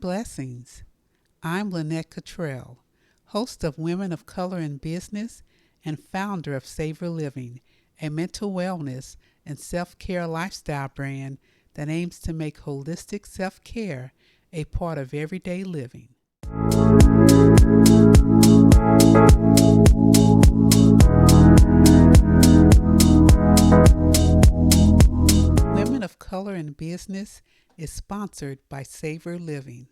blessings. I'm Lynette Cottrell, host of Women of Color in Business and founder of Savor Living, a mental wellness and self-care lifestyle brand that aims to make holistic self-care a part of everyday living. Women of Color in Business is sponsored by Savor Living.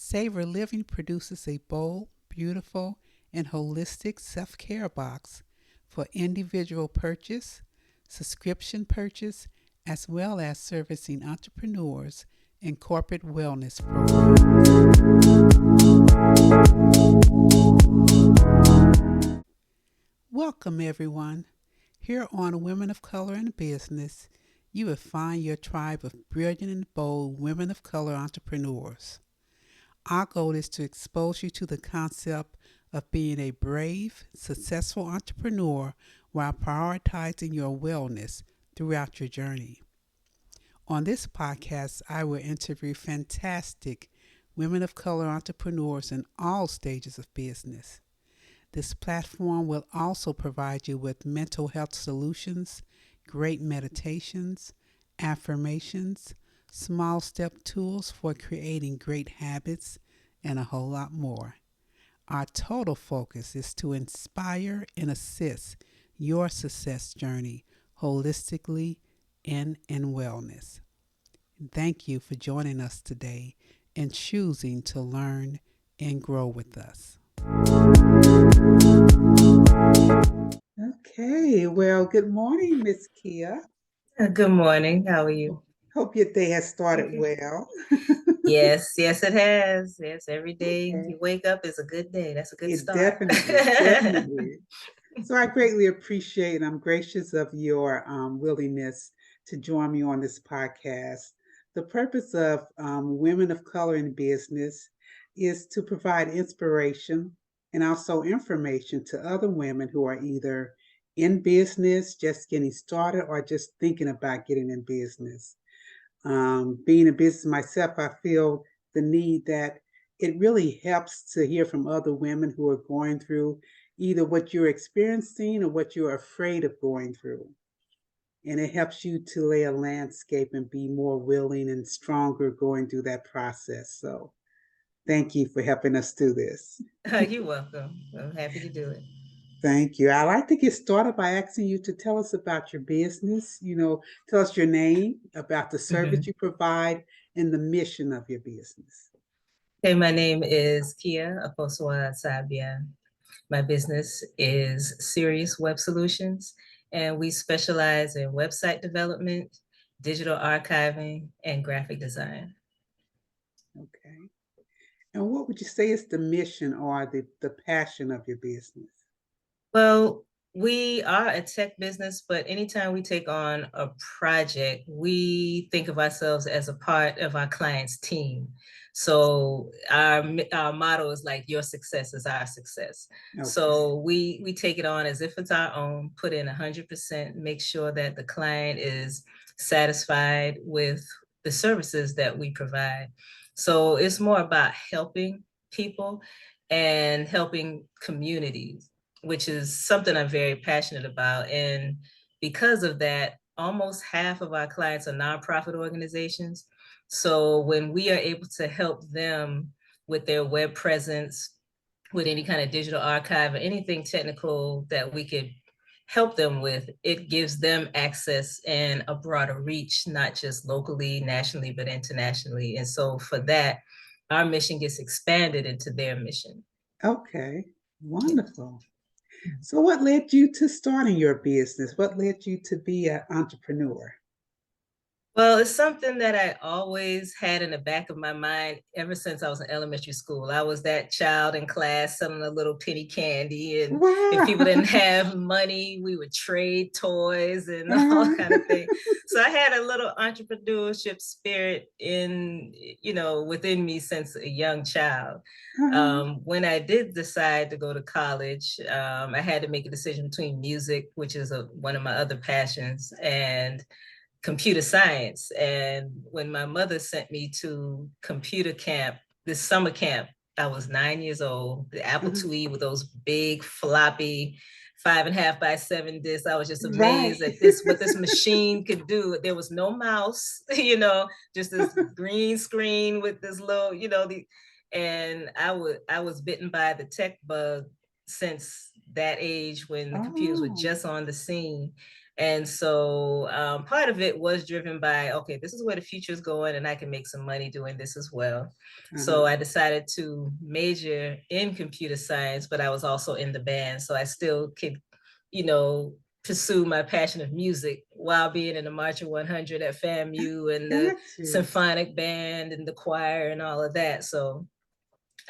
Savor Living produces a bold, beautiful, and holistic self-care box for individual purchase, subscription purchase, as well as servicing entrepreneurs and corporate wellness programs. Welcome, everyone. Here on Women of Color in Business, you will find your tribe of brilliant and bold women of color entrepreneurs. Our goal is to expose you to the concept of being a brave, successful entrepreneur while prioritizing your wellness throughout your journey. On this podcast, I will interview fantastic women of color entrepreneurs in all stages of business. This platform will also provide you with mental health solutions, great meditations, affirmations, small step tools for creating great habits, and a whole lot more. Our total focus is to inspire and assist your success journey holistically and in wellness. Thank you for joining us today and choosing to learn and grow with us. Okay, well, good morning, Miss Kiah. Good morning. How are you? Hope your day has started well. Yes, it has. Yes, every day you wake up is a good day. That's a good start. Definitely. So I greatly appreciate and I'm gracious of your willingness to join me on this podcast. The purpose of Women of Color in Business is to provide inspiration and also information to other women who are either in business, just getting started, or just thinking about getting in business. Being in business myself, I feel the need that it really helps to hear from other women who are going through either what you're experiencing or what you're afraid of going through. And it helps you to lay a landscape and be more willing and stronger going through that process. So thank you for helping us do this. You're welcome. I'm happy to do it. Thank you. I'd like to get started by asking you to tell us about your business. Tell us your name, about the service you provide, and the mission of your business. Okay, my name is Kiah Akosua Sabia. My business is Sirius Web Solutions, and we specialize in website development, digital archiving, and graphic design. Okay. And what would you say is the mission or the passion of your business? Well, we are a tech business, but anytime we take on a project, we think of ourselves as a part of our client's team. So our motto is like, your success is our success. Okay. So we take it on as if it's our own, put in 100%, make sure that the client is satisfied with the services that we provide. So it's more about helping people and helping communities, which is something I'm very passionate about. And because of that, almost half of our clients are nonprofit organizations. So when we are able to help them with their web presence, with any kind of digital archive or anything technical that we could help them with, it gives them access and a broader reach, not just locally, nationally, but internationally. And so for that, our mission gets expanded into their mission. Okay, wonderful. So what led you to starting your business? What led you to be an entrepreneur? Well, it's something that I always had in the back of my mind ever since I was in elementary school. I was that child in class selling a little penny candy, and if people didn't have money, we would trade toys and all kind of things. So I had a little entrepreneurship spirit within me since a young child. When I did decide to go to college, I had to make a decision between music, which is one of my other passions, and computer science. And when my mother sent me to computer camp this summer camp. I was 9 years old, the Apple IIe with those big floppy 5.5x7 discs. I was just amazed Right. at this, what this machine could do. There was no mouse, just this green screen with this little, and I was bitten by the tech bug since that age when the computers were Oh. just on the scene. And so part of it was driven by, okay, this is where the future is going, and I can make some money doing this as well. So I decided to major in computer science, but I was also in the band. So I still could, pursue my passion of music while being in the Marching 100 at FAMU and the symphonic band and the choir and all of that. So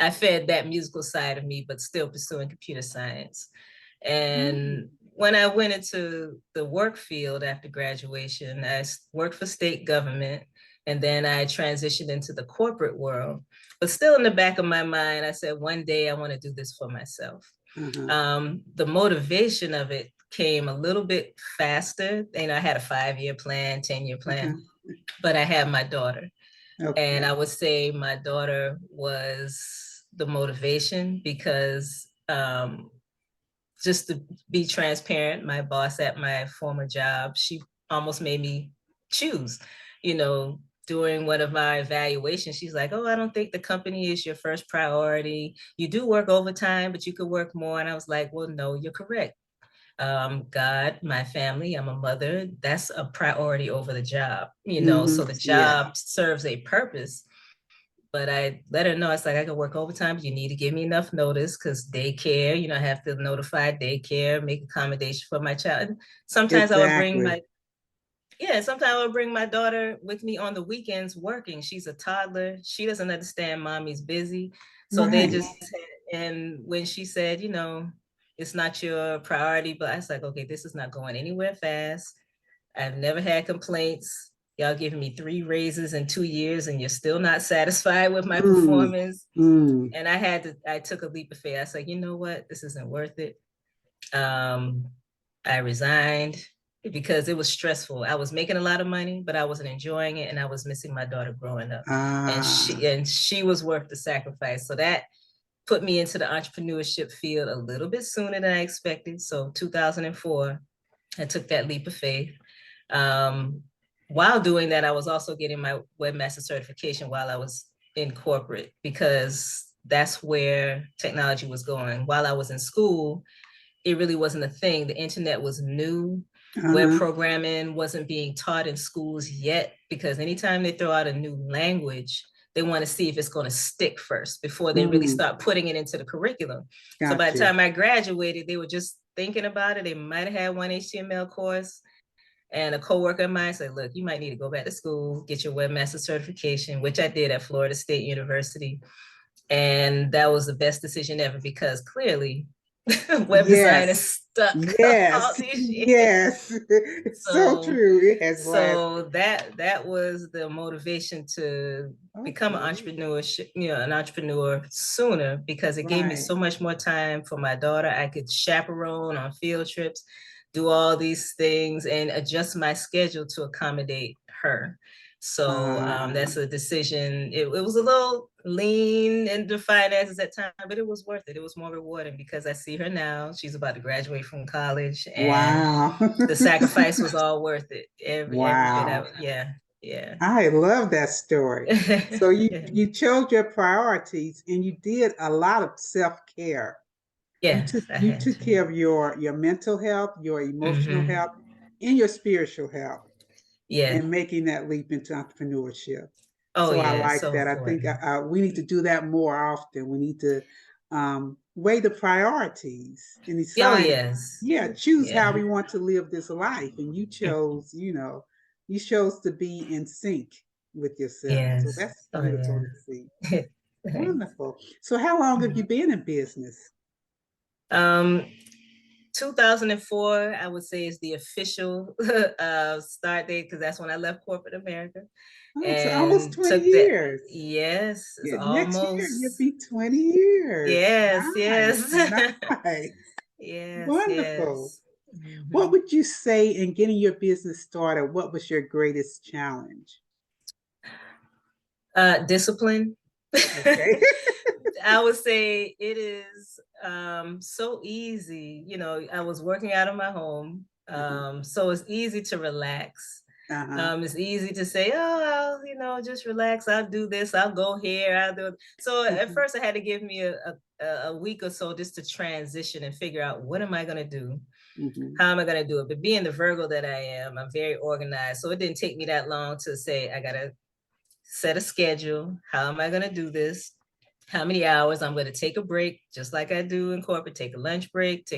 I fed that musical side of me, but still pursuing computer science. And when I went into the work field after graduation, I worked for state government, and then I transitioned into the corporate world. But still in the back of my mind, I said, one day I want to do this for myself. The motivation of it came a little bit faster. I had a 5-year plan, 10-year plan, but I had my daughter. Okay. And I would say my daughter was the motivation because just to be transparent, my boss at my former job, she almost made me choose, during one of my evaluations, she's like, oh, I don't think the company is your first priority. You do work overtime, but you could work more. And I was like, well, no, you're correct. God, my family, I'm a mother, that's a priority over the job, so the job serves a purpose. But I let her know, it's like, I can work overtime, but you need to give me enough notice because daycare, I have to notify daycare, make accommodation for my child. Sometimes I would bring my daughter with me on the weekends working. She's a toddler. She doesn't understand mommy's busy. So and when she said, it's not your priority, but I was like, okay, this is not going anywhere fast. I've never had complaints. Y'all giving me 3 raises in 2 years and you're still not satisfied with my performance. And I took a leap of faith. I was like, you know what? This isn't worth it. I resigned because it was stressful. I was making a lot of money, but I wasn't enjoying it. And I was missing my daughter growing up. And she was worth the sacrifice. So that put me into the entrepreneurship field a little bit sooner than I expected. So 2004, I took that leap of faith. While doing that, I was also getting my webmaster certification while I was in corporate because that's where technology was going. While I was in school, it really wasn't a thing. The internet was new. Web programming wasn't being taught in schools yet because anytime they throw out a new language, they want to see if it's going to stick first before they really start putting it into the curriculum. So by the time I graduated, they were just thinking about it. They might have had one HTML course. And a coworker of mine said, look, you might need to go back to school, get your webmaster certification, which I did at Florida State University. And that was the best decision ever because clearly web design is stuck all these years. Yes, it's so true. It has so that was the motivation to become an entrepreneur sooner because it gave me so much more time for my daughter. I could chaperone on field trips, do all these things and adjust my schedule to accommodate her. So that's a decision. It was a little lean in the finances at time, but it was worth it. It was more rewarding because I see her now. She's about to graduate from college, and the sacrifice was all worth it. Every bit. Yeah. I love that story. So you chose your priorities and you did a lot of self-care. Yeah, you took care of your mental health, your emotional health, and your spiritual health. Yeah. And making that leap into entrepreneurship. Oh, so yeah, I like that. Important. I think we need to do that more often. We need to weigh the priorities and decide, choose how we want to live this life. And you chose, you chose to be in sync with yourself. So that's beautiful to see. Wonderful. So how long have you been in business? 2004, I would say, is the official start date because that's when I left corporate America. So almost 20 years. Yes, it's next year you'll be 20 years. Yes, nice. Yes, wonderful. What would you say in getting your business started? What was your greatest challenge? Discipline. Okay. I would say it is so easy. I was working out of my home, so it's easy to relax. Uh-huh. It's easy to say, oh, just relax. I'll do this. I'll go here. I'll do it. So at Mhm. first, I had to give me a week or so just to transition and figure out what am I going to do? Mhm. How am I going to do it? But being the Virgo that I am, I'm very organized. So it didn't take me that long to say, I got to set a schedule. How am I going to do this? How many hours? I'm going to take a break, just like I do in corporate, take a lunch break,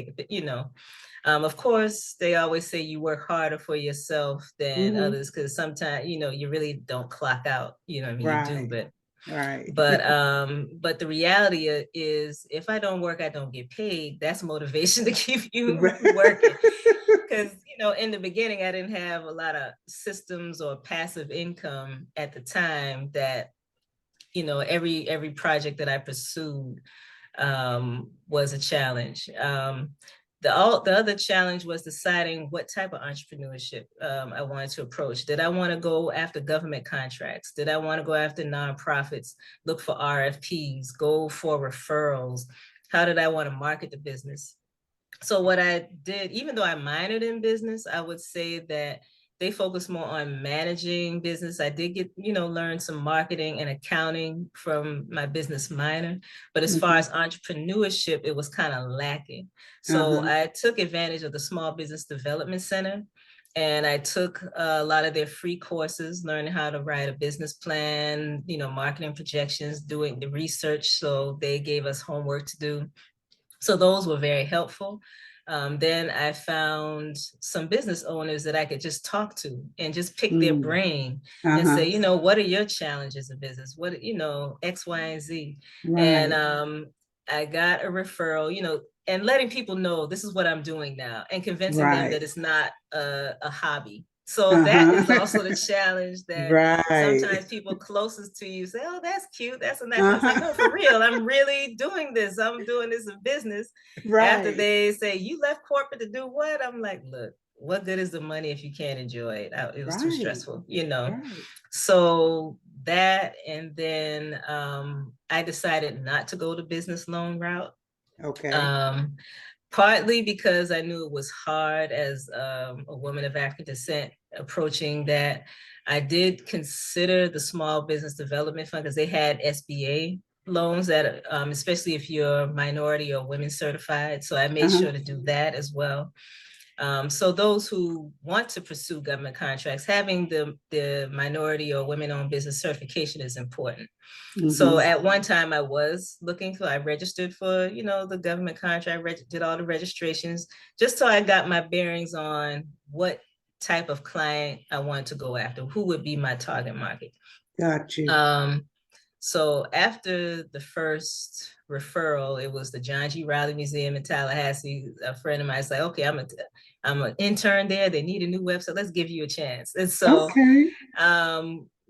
of course, they always say you work harder for yourself than Mhm. others because sometimes, you really don't clock out. I mean, you do, Right. but Right. but the reality is if I don't work, I don't get paid. That's motivation to keep you working. Because in the beginning, I didn't have a lot of systems or passive income at the time that every project that I pursued was a challenge. The other challenge was deciding what type of entrepreneurship I wanted to approach. Did I want to go after government contracts? Did I want to go after nonprofits, look for RFPs, go for referrals? How did I want to market the business? So what I did, even though I minored in business, I would say that they focus more on managing business. I did get, learn some marketing and accounting from my business minor, but as far Mhm. as entrepreneurship, it was kind of lacking. So Uh-huh. I took advantage of the Small Business Development Center and I took a lot of their free courses, learning how to write a business plan, marketing projections, doing the research. So they gave us homework to do. So those were very helpful. Then I found some business owners that I could just talk to and just pick their Mm. brain and Uh-huh. say, what are your challenges in business? What, X, Y, and Z. And Right. I got a referral, and letting people know this is what I'm doing now and convincing them Right. that it's not a hobby. So that is Uh-huh. also the challenge that Right. sometimes people closest to you say, oh, that's cute. That's a nice one. It's like, no, for Uh-huh. real. I'm really doing this. I'm doing this in business. After Right. they say, you left corporate to do what? I'm like, look, what good is the money if you can't enjoy it? It was too Right. stressful. Right. So that, and then I decided not to go the business loan route. Okay. Um, Partly because I knew it was hard as a woman of African descent approaching that. I did consider the Small Business Development Fund because they had SBA loans that, especially if you're minority or women certified. So I made Uh-huh. sure to do that as well. So those who want to pursue government contracts, having the minority or women-owned business certification is important. So Mm-hmm. at one time I registered for, the government contract, did all the registrations, just so I got my bearings on what type of client I wanted to go after, who would be my target market. Got you. Um, so after the first referral, it was the John G. Riley Museum in Tallahassee. A friend of mine was like, okay, I'm an intern there. They need a new website. Let's give you a chance. And so Okay.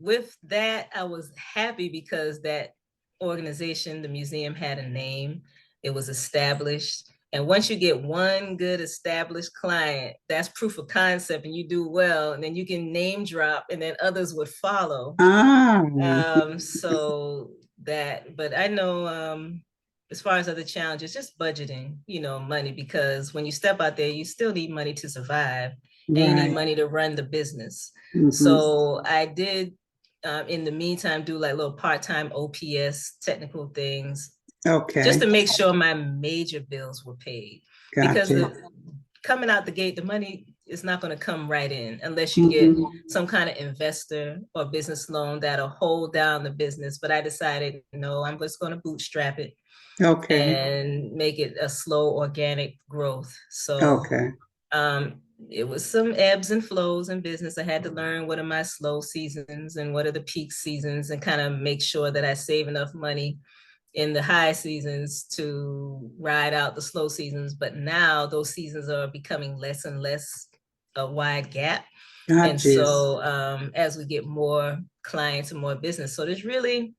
with that, I was happy because that organization, the museum, had a name. It was established. And once you get one good established client, that's proof of concept and you do well, and then you can name drop and then others would follow. Ah. So that, but I know as far as other challenges, just budgeting, money, because when you step out there, you still need money to survive and you need Right. money to run the business. Mm-hmm. So I did, in the meantime, do like little part-time OPS technical things just Okay. to make sure my major bills were paid. Because Gotcha. coming out the gate, the money is not going to come right in unless you get Mm-hmm. some kind of investor or business loan that'll hold down the business. But I decided, no, I'm just going to bootstrap it Okay. and make it a slow organic growth. So Okay. it was some ebbs and flows in business. I had to learn what are my slow seasons and what are the peak seasons and kind of make sure that I save enough money in the high seasons to ride out the slow seasons. But now those seasons are becoming less and less a wide gap. And Got you. so as we get more clients and more business, so there's really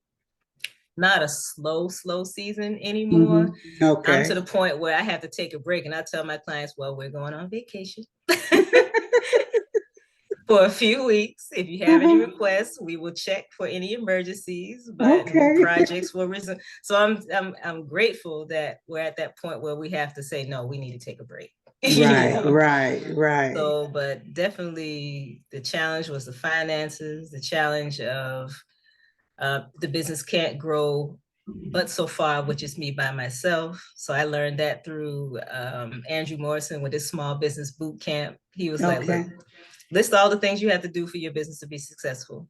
not a slow season anymore. Mm-hmm. I'm to Okay. the point where I have to take a break and I tell my clients, well, we're going on vacation. for a few weeks. If you have any requests, we will check for any emergencies, but Okay. projects will resume. So I'm grateful that we're at that point where we have to say, no, we need to take a break. Right, right. So, but definitely the challenge was the finances, the challenge of the business can't grow but so far, which is me by myself. So I learned that through Andrew Morrison with his small business boot camp. He was like, look, list all the things you have to do for your business to be successful.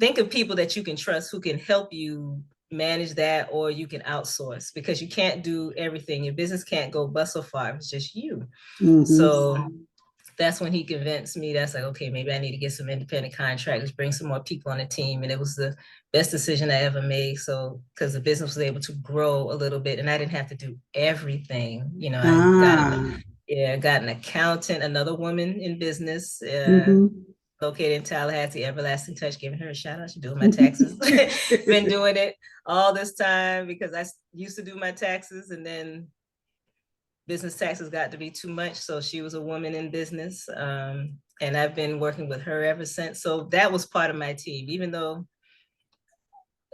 Think of people that you can trust who can help you manage that, or you can outsource, because you can't do everything. Your business can't go but so far. It's just you. So that's when he convinced me. That's like, okay, maybe I need to get some independent contractors, bring some more people on the team. And it was the best decision I ever made. So, because the business was able to grow a little bit and I didn't have to do everything. You know, I got an accountant, another woman in business, located in Tallahassee, Everlasting Touch, giving her a shout out. She's doing my taxes. Been doing it all this time because I used to do my taxes, and then business taxes got to be too much. So she was a woman in business. And I've been working with her ever since. So that was part of my team, even though,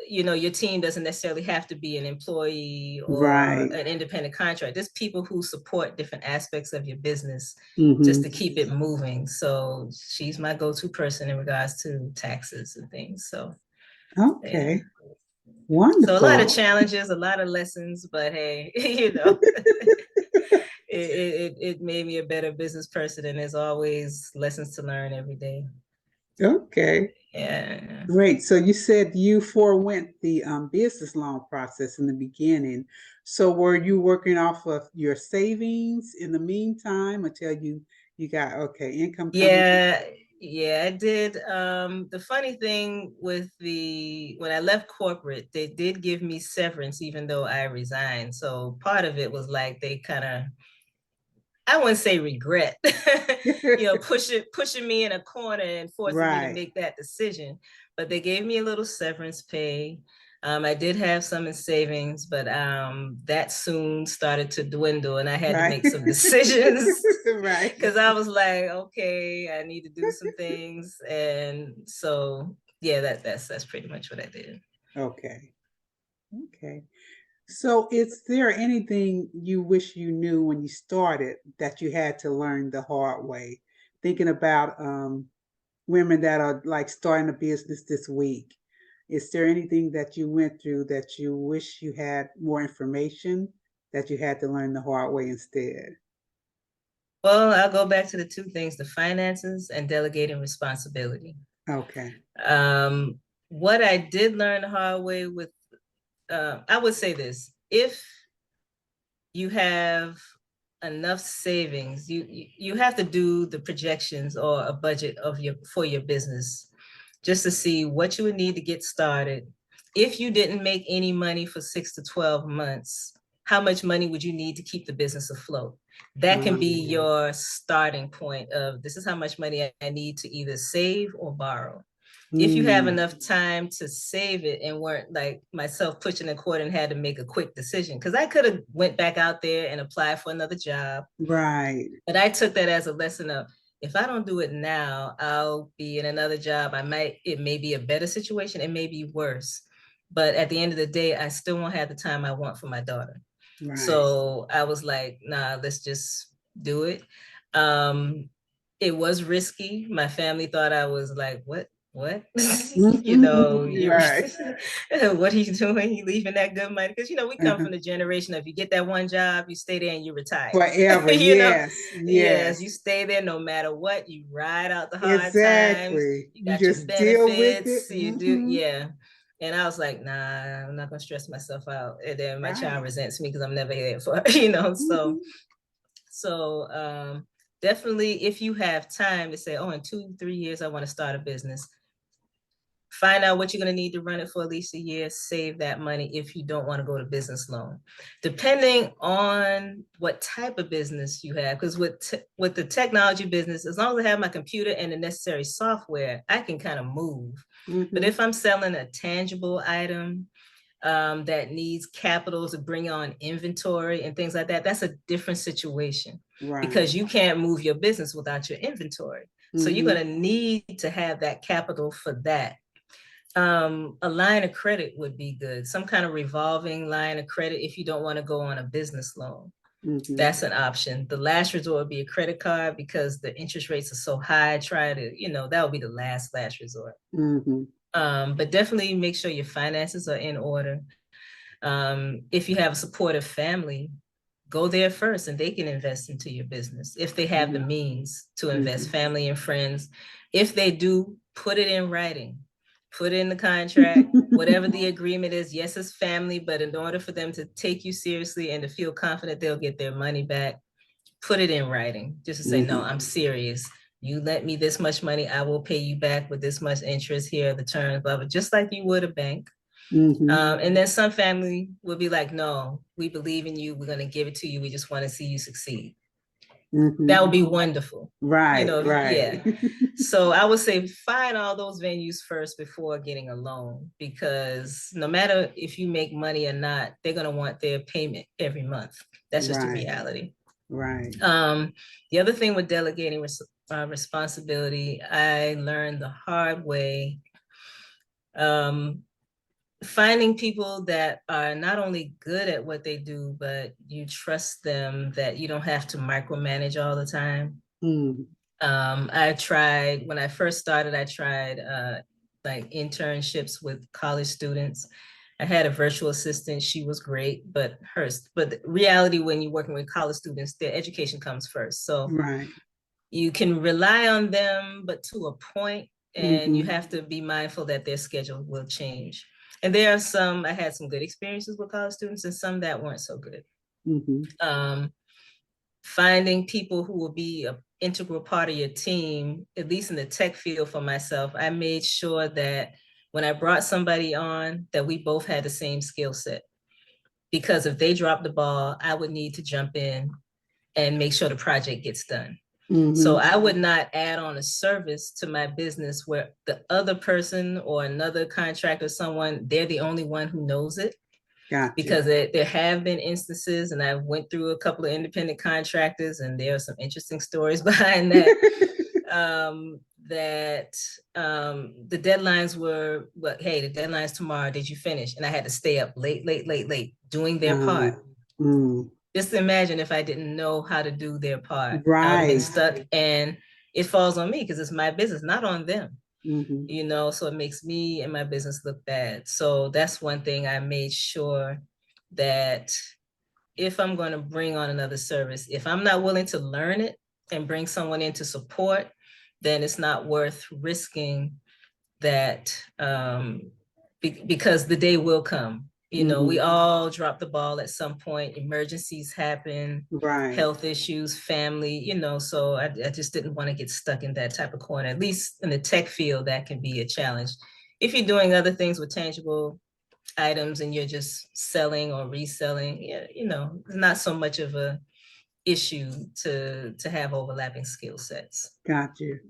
you know, your team doesn't necessarily have to be an employee or an independent contractor. There's people who support different aspects of your business just to keep it moving. So she's my go-to person in regards to taxes and things. So, okay. Yeah. Wonderful. So a lot of challenges, a lot of lessons, but hey, you know, it made me a better business person, and there's always lessons to learn every day. Okay. Yeah. Great. So you said you forewent the business loan process in the beginning. So were you working off of your savings in the meantime until you got income coming in? Yeah, I did. The funny thing with when I left corporate, they did give me severance even though I resigned. So part of it was like they kind of, I wouldn't say regret, you know, pushing me in a corner and forcing me to make that decision. But they gave me a little severance pay. I did have some in savings, but that soon started to dwindle, and I had to make some decisions. Because I was like, okay, I need to do some things, and so yeah, that's pretty much what I did. Okay. So, is there anything you wish you knew when you started that you had to learn the hard way? Thinking about women that are like starting a business this week, is there anything that you went through that you wish you had more information that you had to learn the hard way instead? Well, I'll go back to the two things, the finances and delegating responsibility. Okay. What I did learn the hard way with, I would say this, if you have enough savings, you have to do the projections or a budget for your business just to see what you would need to get started. If you didn't make any money for 6 to 12 months, how much money would you need to keep the business afloat? That can be your starting point of, this is how much money I need to either save or borrow. If you have enough time to save it and weren't like myself pushing the cord and had to make a quick decision, because I could have went back out there and applied for another job. Right. But I took that as a lesson of, if I don't do it now, I'll be in another job. It may be a better situation, it may be worse. But at the end of the day, I still won't have the time I want for my daughter. Right. So I was like, nah, let's just do it. It was risky. My family thought I was like, what? You know, what are you doing? You leaving that good money? Because, you know, we come from the generation of, you get that one job, you stay there and you retire. Forever, yes. You stay there no matter what. You ride out the hard times. You got your benefits. Deal with it. You do, yeah. And I was like, nah, I'm not going to stress myself out. And then my child resents me because I'm never here for, you know, so definitely, if you have time to say, oh, in 2-3 years, I want to start a business, find out what you're going to need to run it for at least a year, save that money if you don't want to go to business loan. Depending on what type of business you have, because with the technology business, as long as I have my computer and the necessary software, I can kind of move. But if I'm selling a tangible item that needs capital to bring on inventory and things like that, that's a different situation. Because you can't move your business without your inventory. So you're going to need to have that capital for that. A line of credit would be good. Some kind of revolving line of credit if you don't want to go on a business loan. That's an option. The last resort would be a credit card because the interest rates are so high. Try to, that would be the last resort. But definitely make sure your finances are in order. If you have a supportive family, go there first and they can invest into your business if they have the means to invest, family and friends. If they do, put it in writing, put it in the contract, whatever the agreement is. Yes, it's family, but in order for them to take you seriously and to feel confident they'll get their money back, put it in writing, just to say, no, I'm serious. You lent me this much money, I will pay you back with this much interest. Here are the terms, blah, blah, just like you would a bank. And then some family will be like, no, we believe in you. We're going to give it to you. We just want to see you succeed. That would be wonderful. Right. Yeah. So I would say find all those venues first before getting a loan, because no matter if you make money or not, they're going to want their payment every month. That's just the reality. Right. The other thing with delegating responsibility, I learned the hard way. Finding people that are not only good at what they do, but you trust them, that you don't have to micromanage all the time. I tried, when I first started, I tried like internships with college students. I had a virtual assistant. She was great, but the reality, when you're working with college students, their education comes first. So you can rely on them, but to a point, and you have to be mindful that their schedule will change. And there are I had some good experiences with college students and some that weren't so good. Finding people who will be an integral part of your team, at least in the tech field for myself, I made sure that when I brought somebody on, that we both had the same skill set. Because if they dropped the ball, I would need to jump in and make sure the project gets done. So I would not add on a service to my business where the other person or another contractor, they're the only one who knows it. Gotcha. Because there have been instances, and I went through a couple of independent contractors, and there are some interesting stories behind that. The deadlines were, hey, the deadline's tomorrow. Did you finish? And I had to stay up late, doing their part. Just imagine if I didn't know how to do their part. I would have been stuck, and it falls on me because it's my business, not on them. So it makes me and my business look bad. So that's one thing I made sure, that if I'm going to bring on another service, if I'm not willing to learn it and bring someone in to support, then it's not worth risking that, because the day will come. We all drop the ball at some point. Emergencies happen, health issues, family, so I just didn't want to get stuck in that type of corner. At least in the tech field, that can be a challenge. If you're doing other things with tangible items and you're just selling or reselling, it's not so much of a issue to have overlapping skill sets. Got you.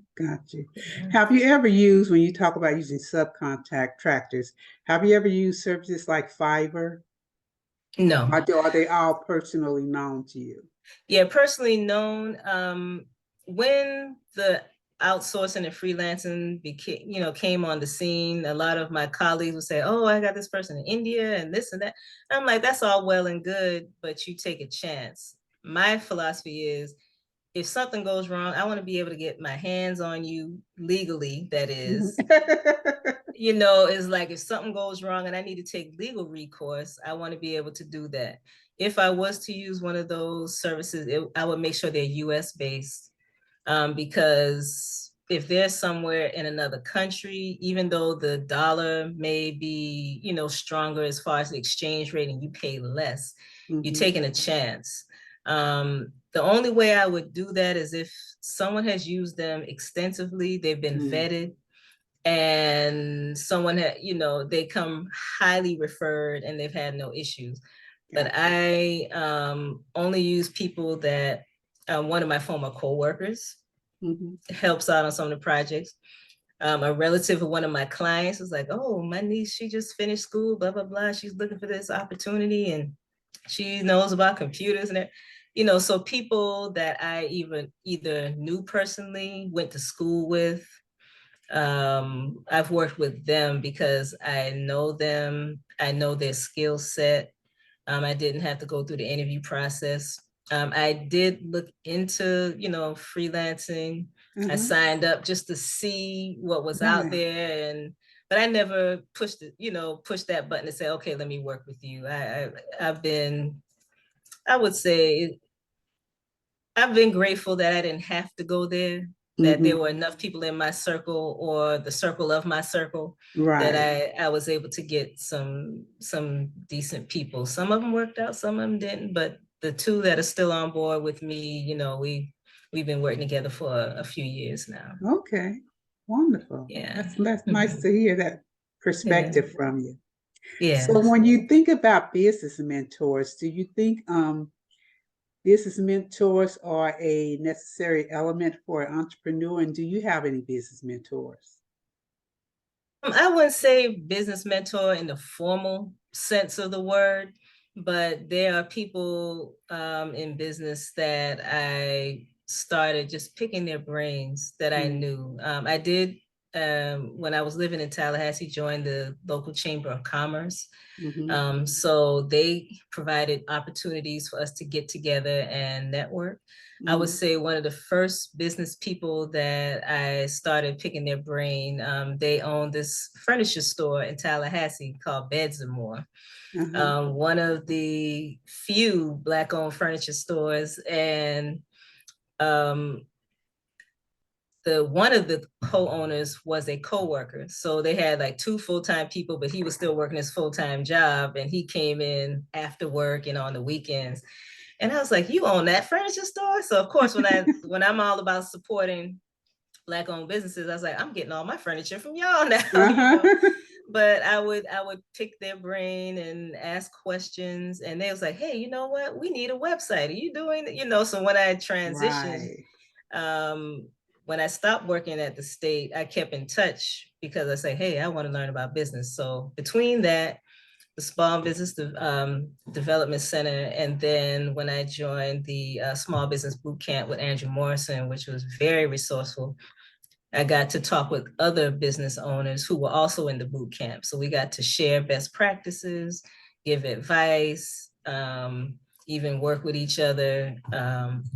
Have you ever used, when you talk about using subcontractors, have you ever used services like Fiverr? No. Are they all personally known to you? Yeah, personally known. When the outsourcing and freelancing came on the scene, a lot of my colleagues would say, oh, I got this person in India and this and that. And I'm like, that's all well and good, but you take a chance. My philosophy is, if something goes wrong, I want to be able to get my hands on you legally. That is, it's like, if something goes wrong and I need to take legal recourse, I want to be able to do that. If I was to use one of those services, I would make sure they're US based, because if they're somewhere in another country, even though the dollar may be, stronger as far as the exchange rate and you pay less, you're taking a chance. The only way I would do that is if someone has used them extensively, they've been vetted, and someone they come highly referred and they've had no issues. But I only use people that one of my former coworkers helps out on some of the projects. A relative of one of my clients was like, oh, my niece, she just finished school, blah, blah, blah. She's looking for this opportunity and she knows about computers and So people that I either knew personally, went to school with, I've worked with them because I know them, I know their skill set. I didn't have to go through the interview process. I did look into, freelancing. I signed up just to see what was out there, but I never pushed that button to say, okay, let me work with you. I would say I've been grateful that I didn't have to go there, that there were enough people in my circle or the circle of my circle that I was able to get some decent people. Some of them worked out, some of them didn't, but the two that are still on board with me, we've been working together for a few years now. Okay, wonderful. Yeah. That's nice to hear that perspective from you. Yeah. So when you think about business mentors, do you think business mentors are a necessary element for an entrepreneur? And do you have any business mentors? I wouldn't say business mentor in the formal sense of the word, but there are people in business that I started just picking their brains that I knew. I did, when I was living in Tallahassee, join the local Chamber of Commerce. So they provided opportunities for us to get together and network. I would say one of the first business people that I started picking their brain, they own this furniture store in Tallahassee called Beds and More. One of the few Black-owned furniture stores, and one of the co-owners was a co-worker. So they had like 2 full-time people, but he was still working his full-time job, and he came in after work and on the weekends. And I was like, you own that furniture store? So of course, when I'm all about supporting Black-owned businesses, I was like, I'm getting all my furniture from y'all now. But I would pick their brain and ask questions, and they was like, hey, you know what? We need a website. Are you doing it? So when I transitioned, when I stopped working at the state, I kept in touch because I say, hey, I want to learn about business. So between that, the Small Business Development Center, and then when I joined the Small Business Boot Camp with Andrew Morrison, which was very resourceful, I got to talk with other business owners who were also in the boot camp. So we got to share best practices, give advice, even work with each other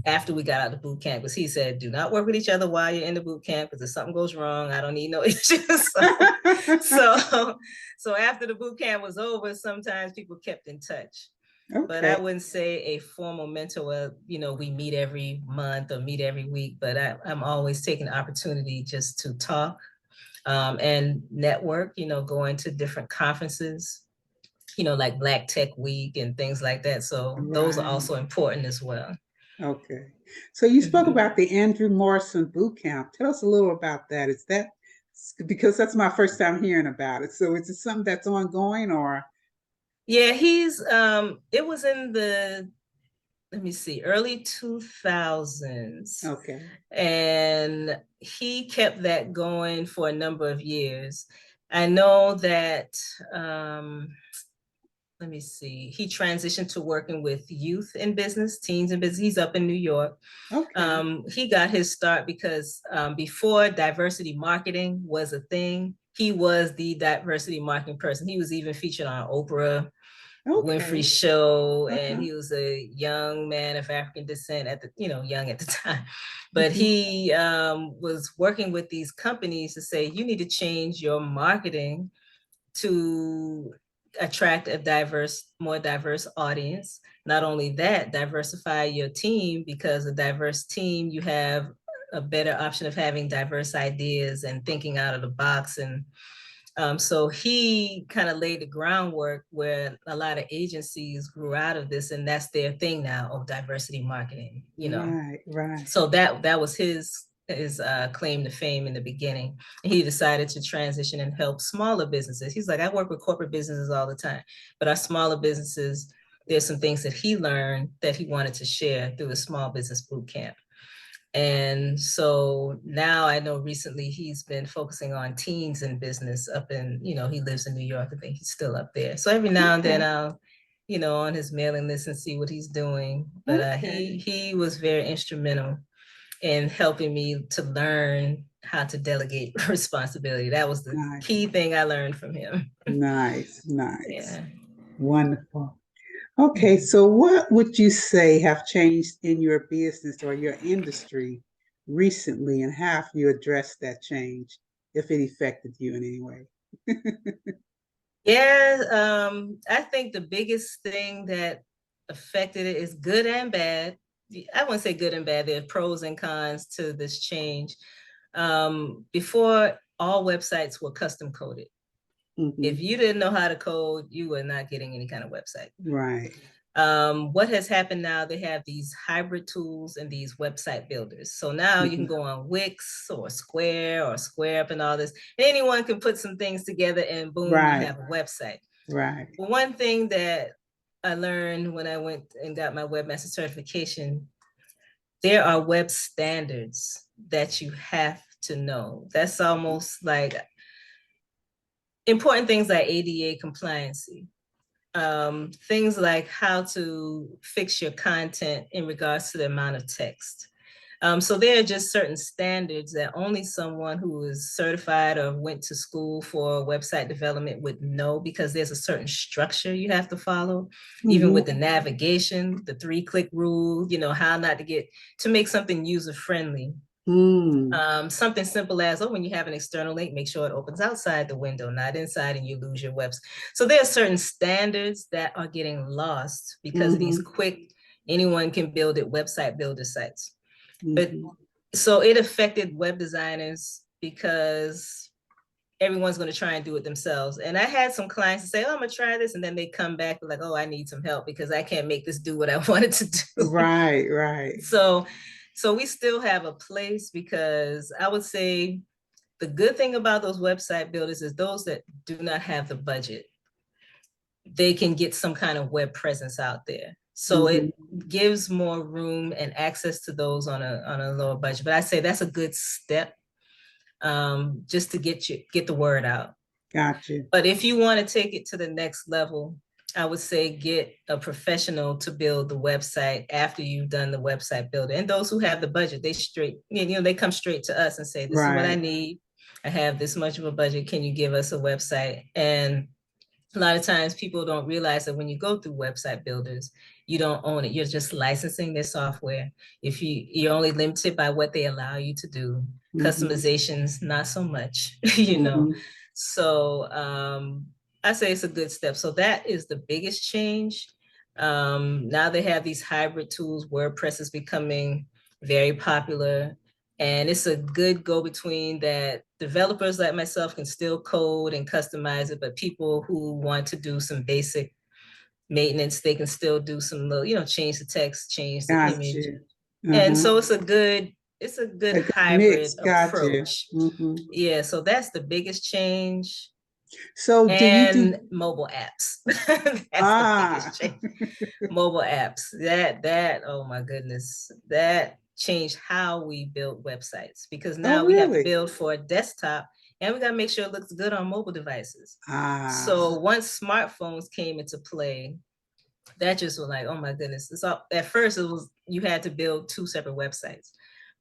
after we got out of boot camp, because he said, do not work with each other while you're in the boot camp, because if something goes wrong, I don't need no issues. So after the boot camp was over, sometimes people kept in touch. Okay. But I wouldn't say a formal mentor, we meet every month or meet every week, but I'm always taking the opportunity just to talk and network, going to different conferences, like Black Tech Week and things like that. So those are also important as well. Okay. So you spoke about the Andrew Morrison Boot Camp. Tell us a little about that. Is that, because that's my first time hearing about it. So is it something that's ongoing or? Yeah, it was in the, let me see, early 2000s. Okay. And he kept that going for a number of years. I know that, let me see, he transitioned to working with youth in business, teens in business. He's up in New York. Okay. He got his start because before diversity marketing was a thing, he was the diversity marketing person. He was even featured on Oprah Winfrey show, and he was a young man of African descent young at the time. But he was working with these companies to say, you need to change your marketing to attract a more diverse audience. Not only that, diversify your team, because a diverse team, you have a better option of having diverse ideas and thinking out of the box. And so he kind of laid the groundwork where a lot of agencies grew out of this, and that's their thing now, of diversity marketing, Right. So that was his claim to fame in the beginning. And he decided to transition and help smaller businesses. He's like, I work with corporate businesses all the time, but our smaller businesses, there's some things that he learned that he wanted to share through the Small Business Boot Camp. And so now I know recently he's been focusing on teens in business up in, he lives in New York. I think he's still up there. So every now and then on his mailing list and see what he's doing. But Okay. he was very instrumental in helping me to learn how to delegate responsibility. That was the Nice. key thing I learned from him. Nice. Yeah. Wonderful. Okay, so what would you say have changed in your business or your industry recently, and how have you addressed that change, if it affected you in any way? Yeah, I think the biggest thing that affected it is good and bad. I wouldn't say good and bad. There are pros and cons to this change. Before, all websites were custom coded. If you didn't know how to code, you were not getting any kind of website. Right. What has happened now, they have these hybrid tools and these website builders. So now you can go on Wix or Square or SquareUp and all this. Anyone can put some things together and boom, Right. you have a website. Right. But one thing that I learned when I went and got my webmaster certification, there are web standards that you have to know. That's almost like important things like ADA compliancy. Things like how to fix your content in regards to the amount of text. So there are just certain standards that only someone who is certified or went to school for website development would know, because there's a certain structure you have to follow, even with the navigation, the 3-click rule, how not to make something user-friendly. Something simple as, when you have an external link, make sure it opens outside the window, not inside, and you lose your website. So there are certain standards that are getting lost because of these quick, anyone can build it website builder sites. But so it affected web designers because everyone's going to try and do it themselves. And I had some clients say, I'm going to try this. And then they come back like, I need some help because I can't make this do what I wanted to do. Right. So we still have a place, because I would say the good thing about those website builders is those that do not have the budget, they can get some kind of web presence out there. So it gives more room and access to those on a lower budget. But I say that's a good step, just to get the word out. Gotcha. But if you want to take it to the next level, I would say get a professional to build the website after you've done the website builder. And those who have the budget, they come straight to us and say, this is what I need. I have this much of a budget. Can you give us a website? And a lot of times people don't realize that when you go through website builders, you don't own it. You're just licensing their software. If you're only limited by what they allow you to do. Customizations, not so much, So I say it's a good step. So that is the biggest change. Now they have these hybrid tools. WordPress is becoming very popular. And it's a good go-between that developers like myself can still code and customize it, but people who want to do some basic maintenance, they can still do some little, change the text, change the image. And so it's a good hybrid approach. Yeah, so that's the biggest change. So and mobile apps. That's the biggest change. Mobile apps. That, oh my goodness, that changed how we build websites, because now we have to build for a desktop and we got to make sure it looks good on mobile devices. So once smartphones came into play, that just was like, oh my goodness. At first it was, you had to build 2 separate websites,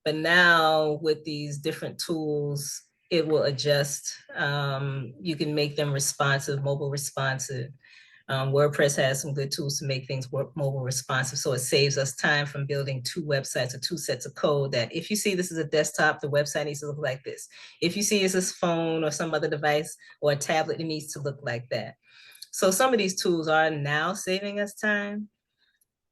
but now with these different tools, it will adjust. You can make them responsive, mobile responsive. WordPress has some good tools to make things mobile responsive. So it saves us time from building 2 websites or 2 sets of code that if you see this is a desktop, the website needs to look like this. If you see it's this phone or some other device or a tablet, it needs to look like that. So some of these tools are now saving us time.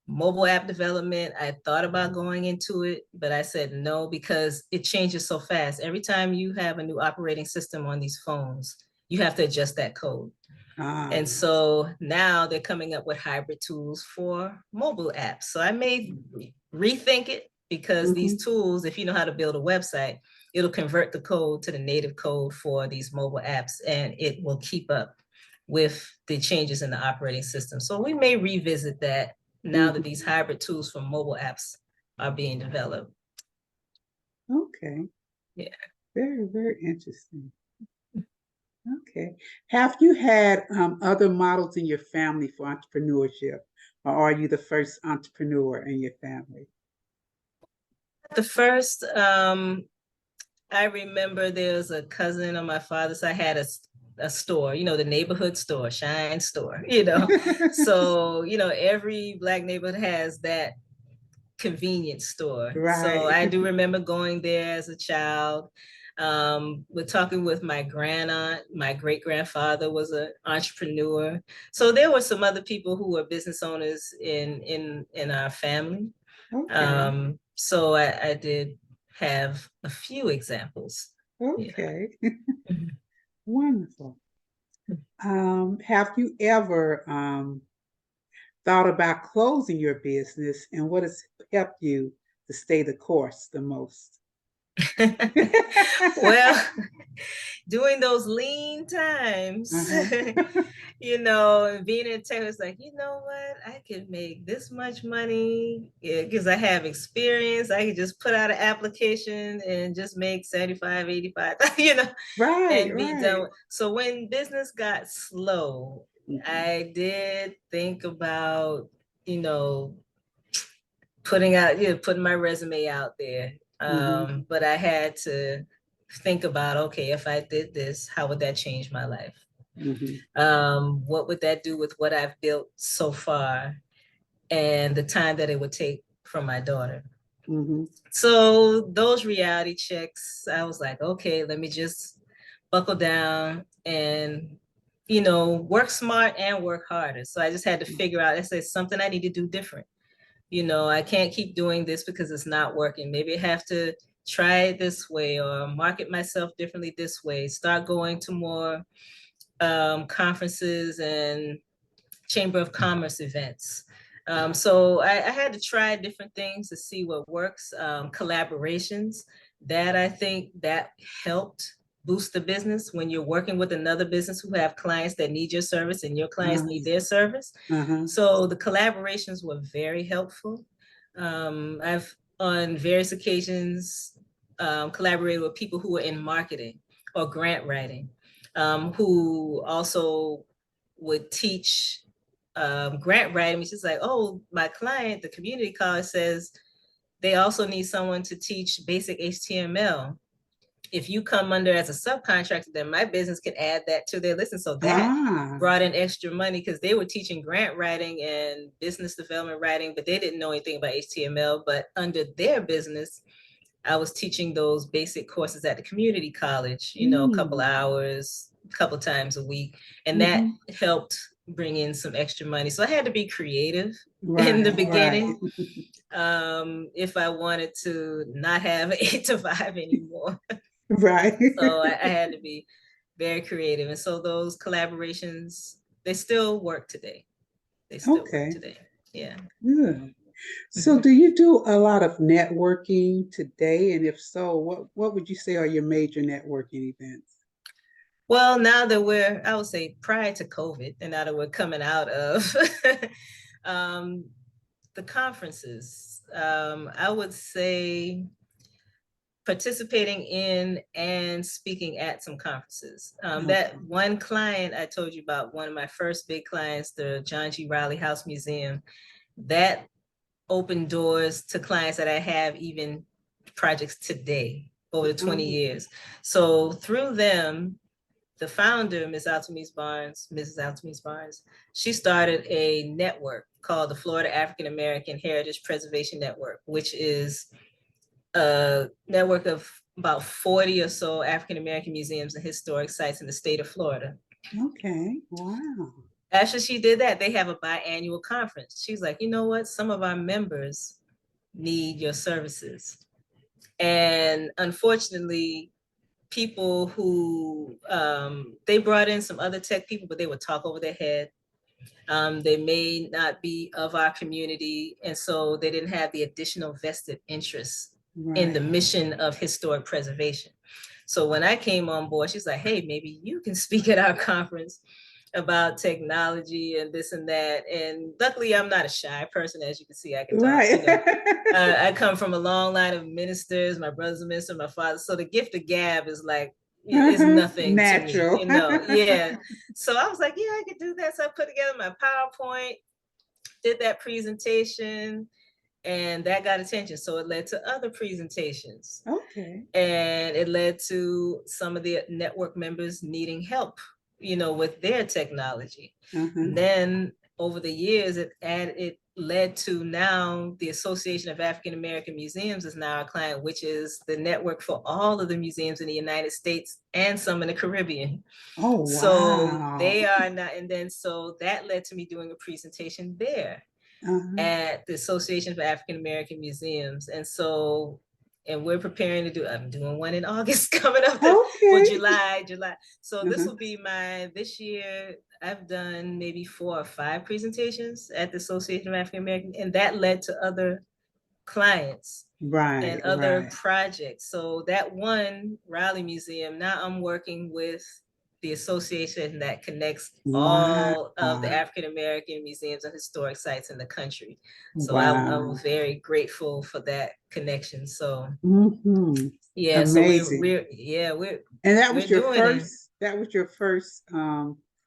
Mobile app development, I thought about going into it, but I said no, because it changes so fast. Every time you have a new operating system on these phones, you have to adjust that code. And so now they're coming up with hybrid tools for mobile apps. So I may rethink it, because these tools, if you know how to build a website, it'll convert the code to the native code for these mobile apps, and it will keep up with the changes in the operating system. So we may revisit that now that these hybrid tools for mobile apps are being developed. Okay. Yeah. Very, very interesting. Okay. Have you had other models in your family for entrepreneurship, or are you the first entrepreneur in your family? The first, I remember there was a cousin on my father's side had a store, the neighborhood store, Shine store, So, every Black neighborhood has that convenience store. So Right. I do remember going there as a child. We're talking with my grand aunt. My great grandfather was an entrepreneur. So there were some other people who were business owners in our family. Okay. So I did have a few examples. Yeah. Okay. Wonderful. Have you ever thought about closing your business, and what has helped you to stay the course the most? Well, during those lean times, Uh-huh. and being in tech was like, you know what, I could make this much money because I have experience. I could just put out an application and just make 75, 85, Right, and be right. done. So when business got slow, Mhm, I did think about, you know, putting my resume out there. mhm, But I had to think about, okay, if I did this, how would that change my life? mhm, What would that do with what I've built so far and the time that it would take from my daughter? mhm, So those reality checks, I was like, okay, let me just buckle down and work smart and work harder. So I just had to figure out, I said, something I need to do different. I can't keep doing this because it's not working. Maybe I have to try it this way or market myself differently this way. Start going to more conferences and Chamber of Commerce events. So I had to try different things to see what works. Collaborations that I think that helped boost the business when you're working with another business who have clients that need your service and your clients uh-huh, need their service. uh-huh, So the collaborations were very helpful. I've on various occasions collaborated with people who are in marketing or grant writing, who also would teach grant writing. She's like, oh, my client, the community college says they also need someone to teach basic HTML. If you come under as a subcontractor, then my business can add that to their list. And so that ah, brought in extra money because they were teaching grant writing and business development writing, but they didn't know anything about HTML. But under their business, I was teaching those basic courses at the community college, a couple mm, hours, a couple times a week. And that mhm, helped bring in some extra money. So I had to be creative in the right, right, beginning if I wanted to not have 8 to 5 anymore. right. So I had to be very creative. And so those collaborations, they still work today. They still work Okay, today. Yeah. good. So, Mhm. do you do a lot of networking today? And if so, what would you say are your major networking events? Well, now that I would say prior to COVID, and now that we're coming out of um, the conferences, I would say participating in and speaking at some conferences. That Okay. one client I told you about, one of my first big clients, the John G. Riley House Museum, that opened doors to clients that I have even projects today over the 20 Oh, years. So through them, the founder, Mrs. Altemise Barnes, she started a network called the Florida African American Heritage Preservation Network, which is a network of about 40 or so African American museums and historic sites in the state of Florida. okay. Wow. After she did that, they have a biannual conference. She's like, you know what? Some of our members need your services. And unfortunately, people who they brought in some other tech people, but they would talk over their head. They may not be of our community, and so they didn't have the additional vested interest in the Right. mission of historic preservation. So when I came on board, she's like, hey, maybe you can speak at our conference about technology and this and that. And luckily, I'm not a shy person. As you can see, I can talk, Right. I come from a long line of ministers. My brother's a minister, my father. So the gift of gab is like is nothing to me, Natural. you know. Yeah. So I was like, yeah, I could do that. So I put together my PowerPoint, did that presentation, and that got attention. So it led to other presentations. Okay. And it led to some of the network members needing help, you know, with their technology. And then over the years, it led to now the Association of African American Museums is now our client, which is the network for all of the museums in the United States and some in the Caribbean. Oh, wow. So they are not, and then so that led to me doing a presentation there at the Association of African American Museums. And so, and we're preparing to do, I'm doing one in August coming up for July. So this will be this year, I've done maybe 4 or 5 presentations at the Association of African American, and that led to other clients and other projects. So that one Raleigh Museum, now I'm working with the association that connects all of the African American museums and historic sites in the country. So I'm very grateful for that connection. So yeah, amazing. So and that was your first. That was your first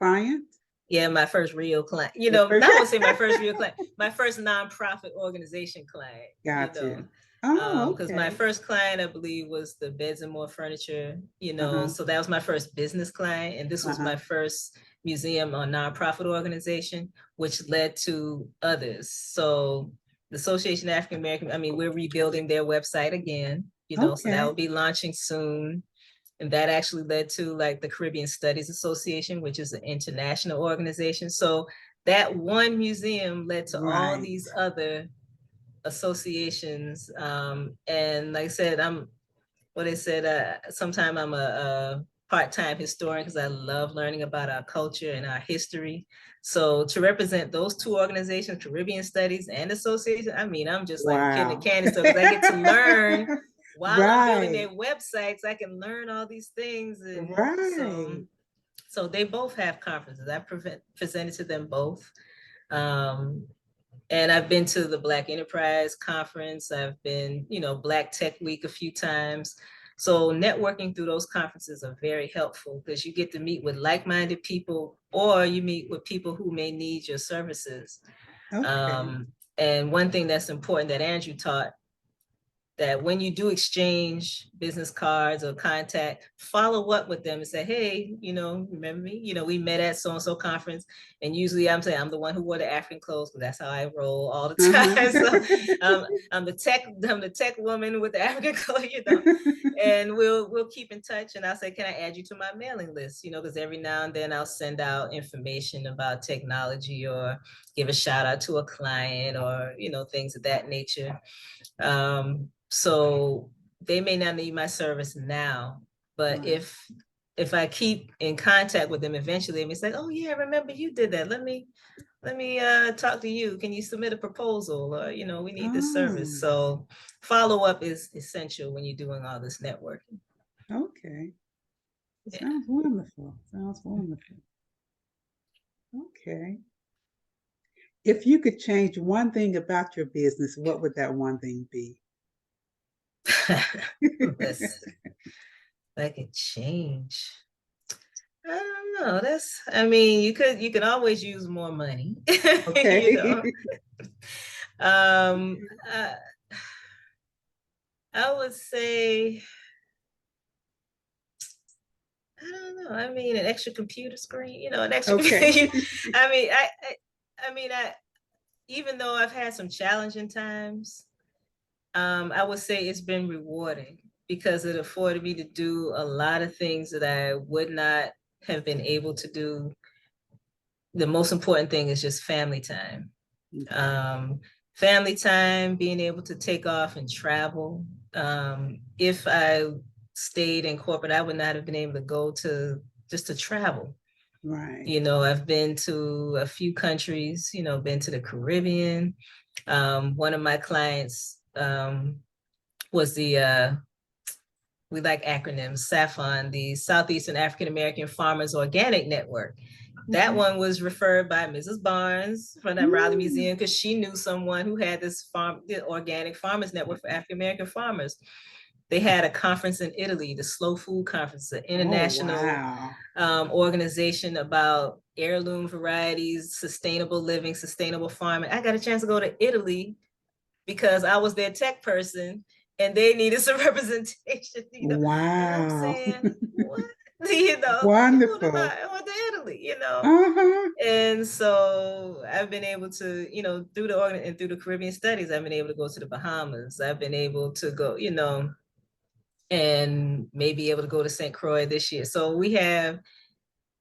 client. Yeah, my first real client. You know, not want to say my first real client, my first nonprofit organization client. Gotcha. You know, because my first client, I believe, was the Beds and More Furniture. You know, so that was my first business client, and this was my first museum or nonprofit organization, which led to others. So the Association of African American, I mean, we're rebuilding their website again. You know, so that will be launching soon. And that actually led to like the Caribbean Studies Association, which is an international organization. So that one museum led to all these other associations. And like I said, sometime I'm a part-time historian because I love learning about our culture and our history. So to represent those two organizations, Caribbean Studies and Association, I mean, I'm just like a kid in a candy store because I get to learn while I'm building their websites. I can learn all these things. And so they both have conferences. I presented to them both. And I've been to the Black Enterprise Conference. I've been, you know, Black Tech Week a few times. So networking through those conferences are very helpful because you get to meet with like-minded people, or you meet with people who may need your services. And one thing that's important that Andrew taught, that when you do exchange business cards or contact, follow up with them and say, hey, you know, remember me? You know, we met at so-and-so conference. And usually I'm saying I'm the one who wore the African clothes, but that's how I roll all the time. So I'm the tech woman with the African clothes, you know, and we'll keep in touch. And I'll say, can I add you to my mailing list? You know, because every now and then I'll send out information about technology or give a shout out to a client or, you know, things of that nature. So they may not need my service now, but if I keep in contact with them, eventually they may say, oh yeah, I remember you did that. Let me talk to you. Can you submit a proposal? Or, you know, we need this service. So follow-up is essential when you're doing all this networking. Okay. Sounds wonderful. Okay. If you could change one thing about your business, what would that one thing be? I could change. I don't know. I mean, you can always use more money. Okay. You know? I would say, I don't know. I mean, an extra computer screen, you know, an extra. I mean, even though I've had some challenging times, I would say it's been rewarding because it afforded me to do a lot of things that I would not have been able to do. The most important thing is just family time. Family time, being able to take off and travel. If I stayed in corporate, I would not have been able to go to travel. Right. You know, I've been to a few countries, you know, been to the Caribbean. One of my clients was the, we like acronyms, SAFON, the Southeastern African American Farmers Organic Network. That one was referred by Mrs. Barnes from that Raleigh Museum because she knew someone who had the Organic Farmers Network for African American farmers. They had a conference in Italy, the Slow Food Conference, an international organization about heirloom varieties, sustainable living, sustainable farming. I got a chance to go to Italy because I was their tech person and they needed some representation, Wow. And I'm saying, what? Wonderful. I went to Italy, Uh-huh. And so I've been able to, through the Caribbean studies, I've been able to go to the Bahamas. I've been able to go, and maybe able to go to St. Croix this year. So we have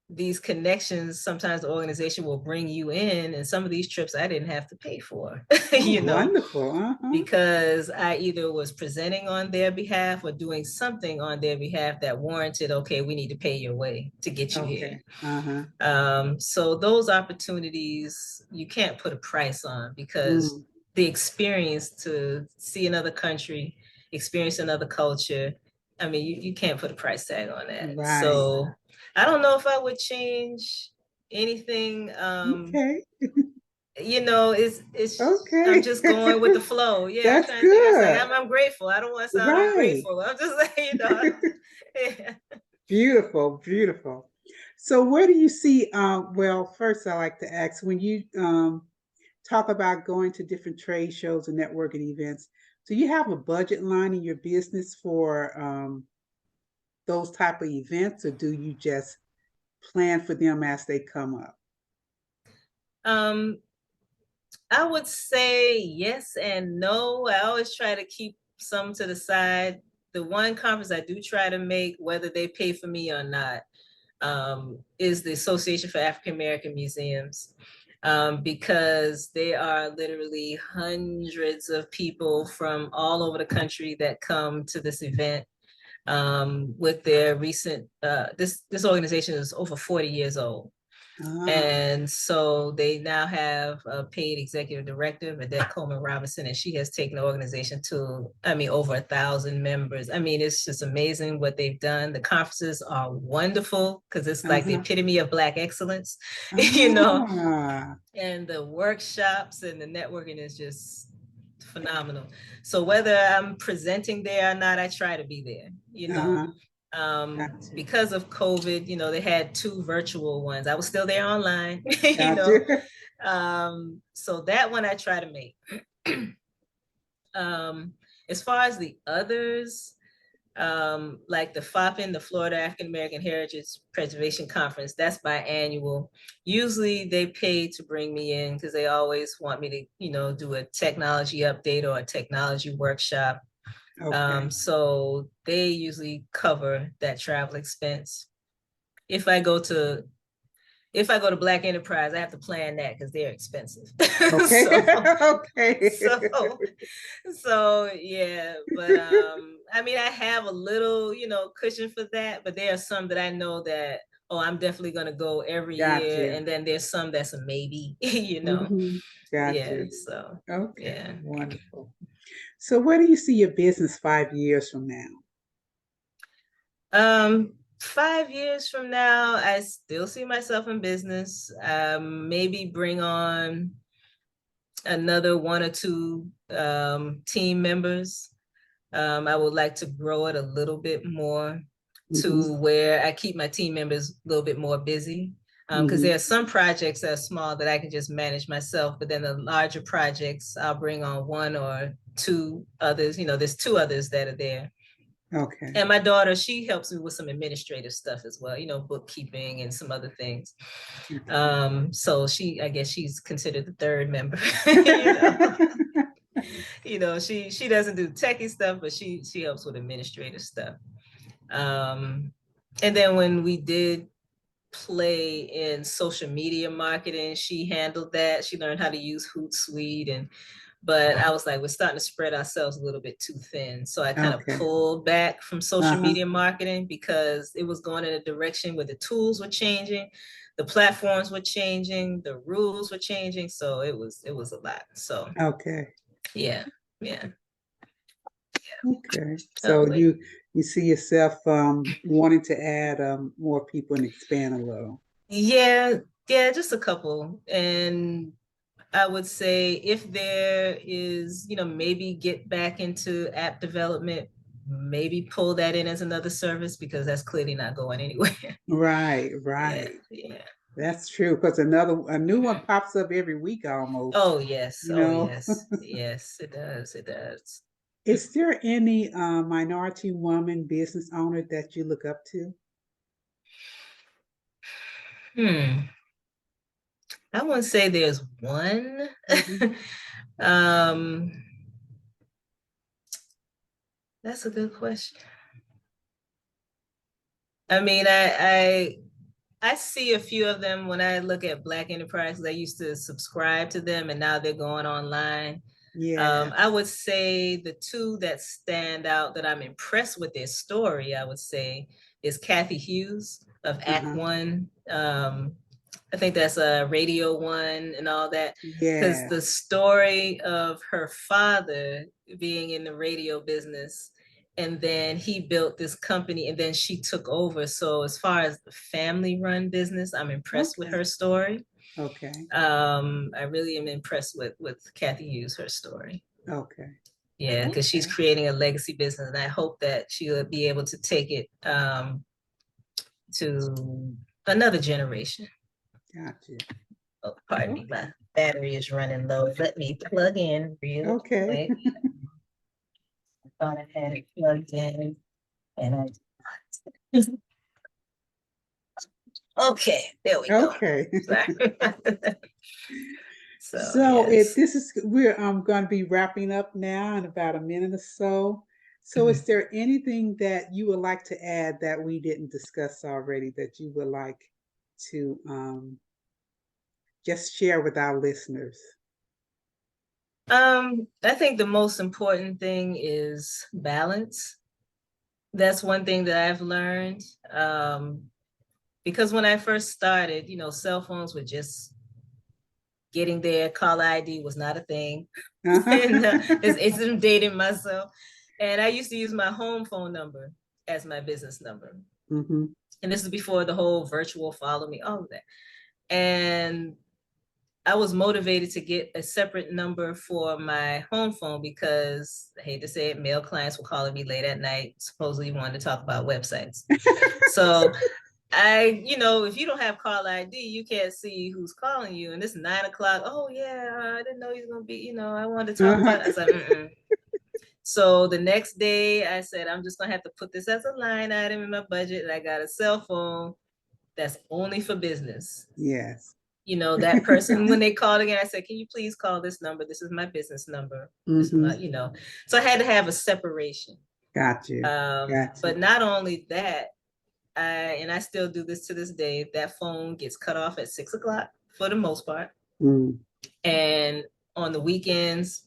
these connections. Sometimes the organization will bring you in, and some of these trips I didn't have to pay for, Wonderful. because I either was presenting on their behalf or doing something on their behalf that warranted, okay, we need to pay your way to get you here. So those opportunities you can't put a price on, because the experience to see another country, experience another culture, I mean, you can't put a price tag on that. Right. So I don't know if I would change anything. It's okay. I'm just going with the flow. Yeah, That's good. I'm grateful. I don't want to sound ungrateful. I'm just like, yeah. Beautiful. So where do you see, well, first I like to ask, when you talk about going to different trade shows and networking events, do you have a budget line in your business for those type of events, or do you just plan for them as they come up? I would say yes and no. I always try to keep some to the side. The one conference I do try to make, whether they pay for me or not, is the Association for African American Museums, because there are literally hundreds of people from all over the country that come to this event. With their recent, this organization is over 40 years old. And so they now have a paid executive director, Vedette Coleman Robinson, and she has taken the organization to, over 1,000 members. It's just amazing what they've done. The conferences are wonderful because it's like the epitome of Black excellence, and the workshops and the networking is just phenomenal. So whether I'm presenting there or not, I try to be there, because of COVID, they had 2 virtual ones. I was still there online, so that one I try to make. As far as the others, like the FAPN, the Florida African American Heritage Preservation Conference, that's biannual. Usually they pay to bring me in because they always want me to, do a technology update or a technology workshop. So they usually cover that travel expense. If I go to Black Enterprise, I have to plan that because they're expensive. So yeah, but I have a little, cushion for that, but there are some that I know that, I'm definitely gonna go every year, and then there's some that's a maybe, Yeah. So yeah. Wonderful. So where do you see your business 5 years from now? 5 years from now, I still see myself in business. Maybe bring on another 1 or 2 team members. I would like to grow it a little bit more to where I keep my team members a little bit more busy. Because there are some projects that are small that I can just manage myself, but then the larger projects, I'll bring on 1 or 2 others. There's 2 others that are there. And my daughter, she helps me with some administrative stuff as well, bookkeeping and some other things. So I guess she's considered the 3rd member. She doesn't do techie stuff, but she helps with administrative stuff. And then when we did play in social media marketing, she handled that. She learned how to use Hootsuite, but I was like, we're starting to spread ourselves a little bit too thin. So I kind of pulled back from social media marketing because it was going in a direction where the tools were changing, the platforms were changing, the rules were changing. So it was a lot. So yeah. So you see yourself wanting to add more people and expand a little? Yeah, just a couple. And I would say if there is, maybe get back into app development, maybe pull that in as another service because that's clearly not going anywhere. Right, Yeah, right. yeah. That's true. Because a new one pops up every week almost. Oh yes, You oh know. yes, yes, it does, it does. Is there any minority woman business owner that you look up to? Hmm. I wouldn't say there's one. Hmm. um, that's a good question. I mean, I see a few of them when I look at Black enterprises. I used to subscribe to them, and now they're going online. I Yes. would say the two that stand out that I'm impressed with their story, I would say, is Kathy Hughes of Act Uh-huh. One. I think that's a Radio One and all that. Because Yeah. the story of her father being in the radio business, and then he built this company, and then she took over. So as far as the family run business, I'm impressed with Okay. her story. Okay. I really am impressed with Kathy Hughes, her story. Okay. Yeah, because she's Okay. creating a legacy business, and I hope that she'll be able to take it to another generation. Gotcha. Oh, pardon me, my Okay. battery is running low. Let me plug in real Okay. quick. I thought I had it plugged in, and I. Okay, there we go. Okay. Sorry. So So yes. we're going to be wrapping up now in about a minute or so. So is Mhm. there anything that you would like to add that we didn't discuss already that you would like to just share with our listeners? I think the most important thing is balance. That's one thing that I've learned. Because when I first started, cell phones were just getting there. Call ID was not a thing. And I'm dating myself. And I used to use my home phone number as my business number. Mm-hmm. And this is before the whole virtual follow me, all of that. And I was motivated to get a separate number for my home phone because I hate to say it, male clients were calling me late at night, supposedly wanting to talk about websites. So if you don't have call ID, you can't see who's calling you. And it's 9 o'clock. Oh yeah, I didn't know he was gonna be, I wanted to talk about it. I was like, mm-mm. So the next day I said, I'm just gonna have to put this as a line item in my budget. And I got a cell phone that's only for business. Yes. That person, when they called again, I said, can you please call this number? This is my business number. This is Mm-hmm. my. So I had to have a separation. Got you. But not only that, I still do this to this day, that phone gets cut off at 6 o'clock for the most part. Mm. And on the weekends,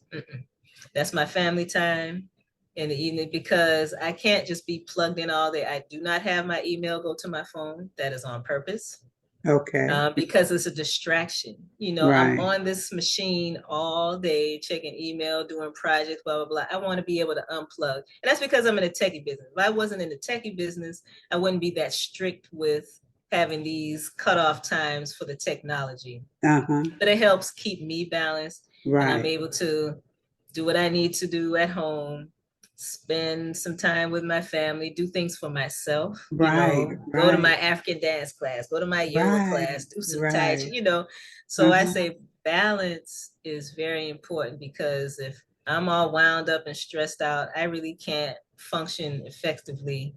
that's my family time in the evening because I can't just be plugged in all day. I do not have my email go to my phone. That is on purpose. Okay. Because it's a distraction. I'm Right. on this machine all day, checking email, doing projects, blah, blah, blah. I want to be able to unplug. And that's because I'm in a techie business. If I wasn't in the techie business, I wouldn't be that strict with having these cutoff times for the technology. Uh-huh. But it helps keep me balanced, and I'm Right. able to do what I need to do at home, spend some time with my family, do things for myself, Right. go to Right. my African dance class, go to my yoga Right. class, do some Tai Right. Chi. So I Uh-huh. say balance is very important because if I'm all wound up and stressed out, I really can't function effectively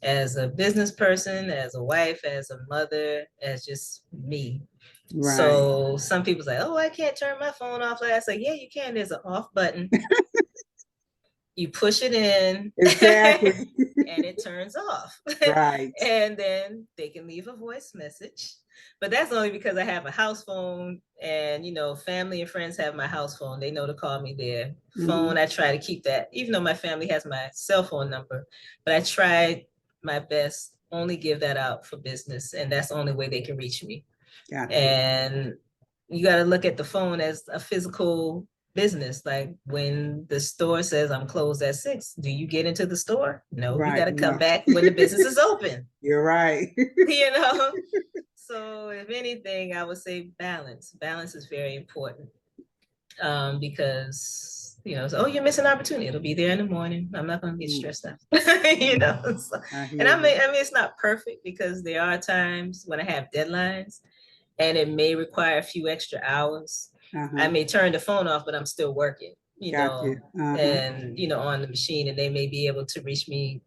as a business person, as a wife, as a mother, as just me. Right. So some people say, oh, I can't turn my phone off. Like I say, yeah, you can. There's an off button. You push it in Exactly. and it turns off. Right. And then they can leave a voice message. But that's only because I have a house phone and, family and friends have my house phone. They know to call me there. Mm-hmm. Phone, I try to keep that, even though my family has my cell phone number. But I try my best, only give that out for business. And that's the only way they can reach me. Gotcha. And you got to look at the phone as a physical business. Like when the store says I'm closed at 6, do you get into the store? No, you got Right. to come No. back when the business is open. You're right. you know so if anything, I would say balance is very important, because So, oh, you're missing an opportunity. It'll be there in the morning. I'm not going to get stressed out. So, and I mean, it's not perfect because there are times when I have deadlines and it may require a few extra hours. I may turn the phone off, but I'm still working, and, on the machine, and they may be able to reach me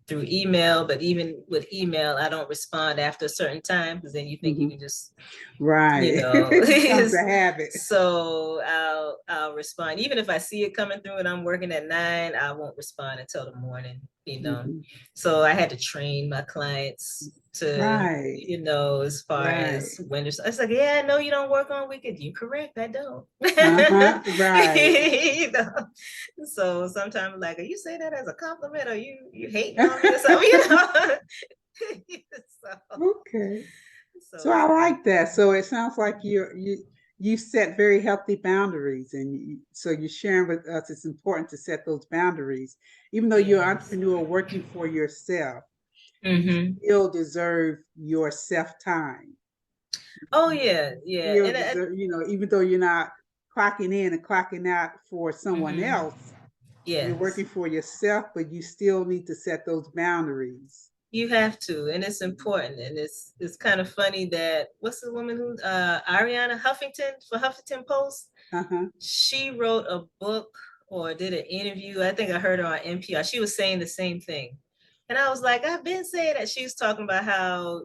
through email, but even with email, I don't respond after a certain time because then you think you can just, Becomes a habit. So I'll respond. Even if I see it coming through and I'm working at 9, I won't respond until the morning, So I had to train my clients to, as far as when it's like, yeah, I know you don't work on weekends. You correct, I don't. So sometimes I'm like, are you saying that as a compliment or you hating on me or something? Okay. So I like that. So it sounds like you set very healthy boundaries, and so you're sharing with us. It's important to set those boundaries, even though you're an entrepreneur working for yourself. You still deserve your self time. Oh yeah. Even though you're not clocking in and clocking out for someone else, you're working for yourself, but you still need to set those boundaries. You have to, and it's important. And it's kind of funny that what's the woman who Ariana Huffington for Huffington Post? She wrote a book or did an interview. I think I heard her on NPR. She was saying the same thing. And I was like, I've been saying that. She's talking about how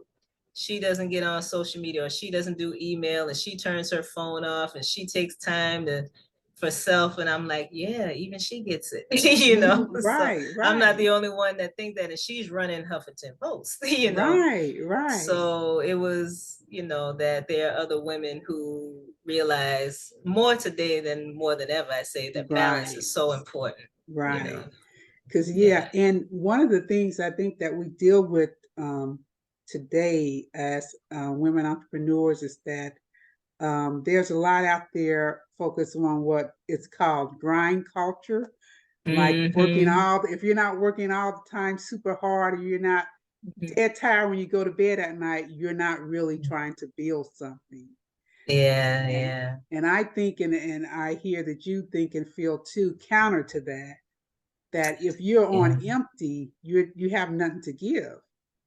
she doesn't get on social media or she doesn't do email and she turns her phone off and she takes time for self. And I'm like, yeah, even she gets it, Right. So I'm not the only one that think that, and she's running Huffington Post, Right. So it was, that there are other women who realize more today than more than ever. I say that balance is so important. Right. Because and one of the things I think that we deal with today as women entrepreneurs is that there's a lot out there focused on what it's called grind culture, like working if you're not working all the time super hard, or you're not dead tired when you go to bed at night, you're not really trying to build something. And I think, and I hear that you think and feel too, counter to that if you're on empty, you have nothing to give.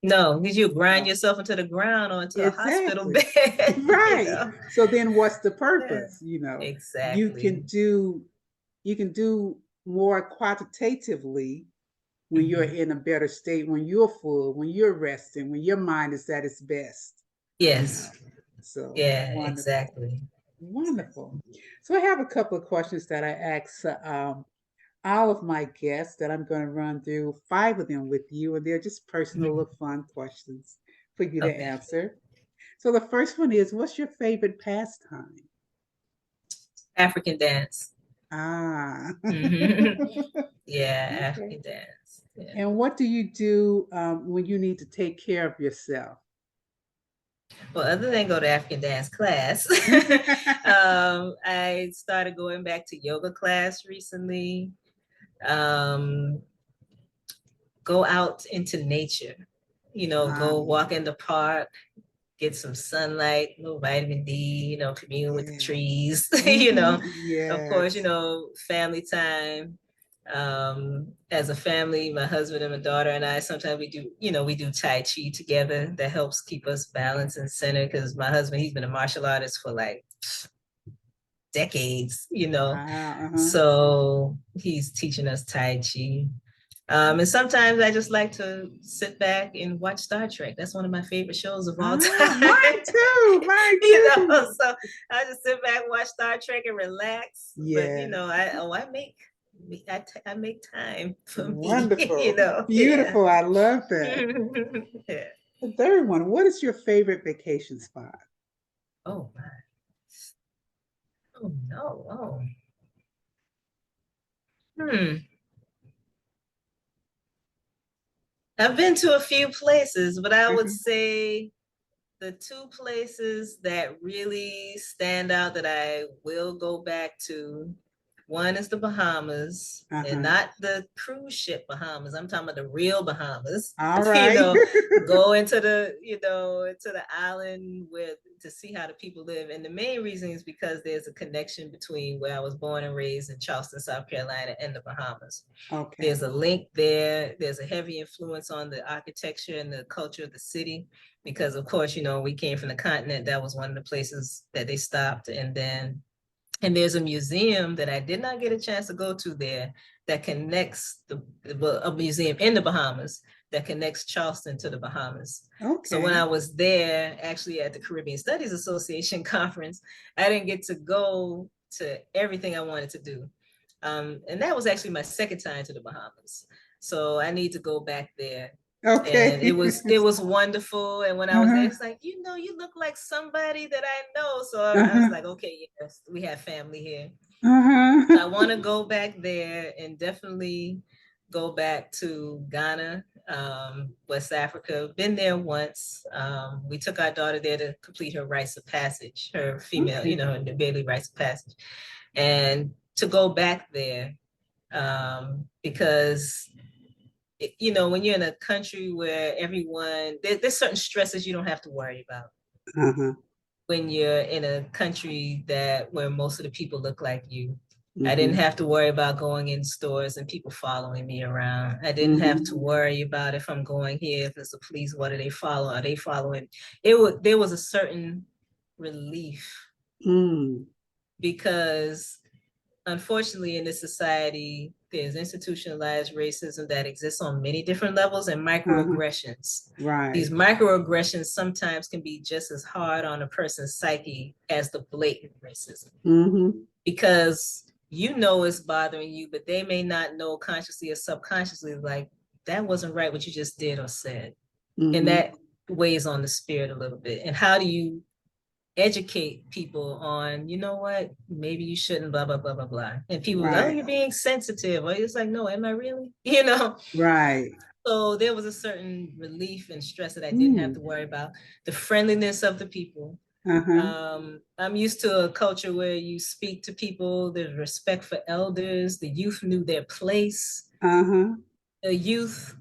No, because you grind yourself into the ground or into a hospital bed. Right. So then what's the purpose? Exactly. You can do more quantitatively when you're in a better state, when you're full, when you're resting, when your mind is at its best. Yes. So wonderful. Exactly. Wonderful. So I have a couple of questions that I ask all of my guests that I'm going to run through 5 of them with you, and they're just personal fun questions for you to answer. So the first one is, what's your favorite pastime? African dance. Yeah, African dance. Yeah. And what do you do when you need to take care of yourself? Well, other than go to African dance class, I started going back to yoga class recently. Go out into nature, go walk in the park, get some sunlight, a little vitamin D, commune with the trees, of course, family time. As a family, my husband and my daughter and I, sometimes we do Tai Chi together. That helps keep us balanced and centered because my husband, he's been a martial artist for like decades, So he's teaching us Tai Chi. And sometimes I just like to sit back and watch Star Trek. That's one of my favorite shows of all time. Mine too. So I just sit back, watch Star Trek, and relax. Yeah. But I make time for Wonderful. me. Beautiful. Yeah. I love that. Yeah. The third one. What is your favorite vacation spot? Oh my. Oh no. I've been to a few places, but I would say the 2 places that really stand out that I will go back to One is the Bahamas, and not the cruise ship Bahamas. I'm talking about the real Bahamas. All right. Go into the, into the island to see how the people live. And the main reason is because there's a connection between where I was born and raised in Charleston, South Carolina, and the Bahamas. Okay. There's a link there. There's a heavy influence on the architecture and the culture of the city, because of course, we came from the continent. That was one of the places that they stopped. And there's a museum that I did not get a chance to go to there that connects a museum in the Bahamas that connects Charleston to the Bahamas. Okay. So when I was there, actually at the Caribbean Studies Association conference, I didn't get to go to everything I wanted to do. And that was actually my second time to the Bahamas. So I need to go back there. Okay. And it was wonderful. And when I was there, it's like, you look like somebody that I know. So I was like, okay, yes, we have family here. So I want to go back there and definitely go back to Ghana, West Africa. Been there once. We took our daughter there to complete her rites of passage, her female, the daily rites of passage. And to go back there, because when you're in a country where everyone, there's certain stresses you don't have to worry about. When you're in a country where most of the people look like you. I didn't have to worry about going in stores and people following me around. I didn't have to worry about if I'm going here, if there's a police, what are they following? Are they following? There was a certain relief because unfortunately in this society, there's institutionalized racism that exists on many different levels and microaggressions. Right. These microaggressions sometimes can be just as hard on a person's psyche as the blatant racism. Because it's bothering you, but they may not know consciously or subconsciously, like, that wasn't right what you just did or said. And that weighs on the spirit a little bit. And how do you educate people on, what, maybe you shouldn't, blah, blah, blah, blah, blah. And people, oh, you're being sensitive. Or it's like, no, am I really? Right. So there was a certain relief and stress that I didn't have to worry about. The friendliness of the people. I'm used to a culture where you speak to people, there's respect for elders, the youth knew their place. The youth,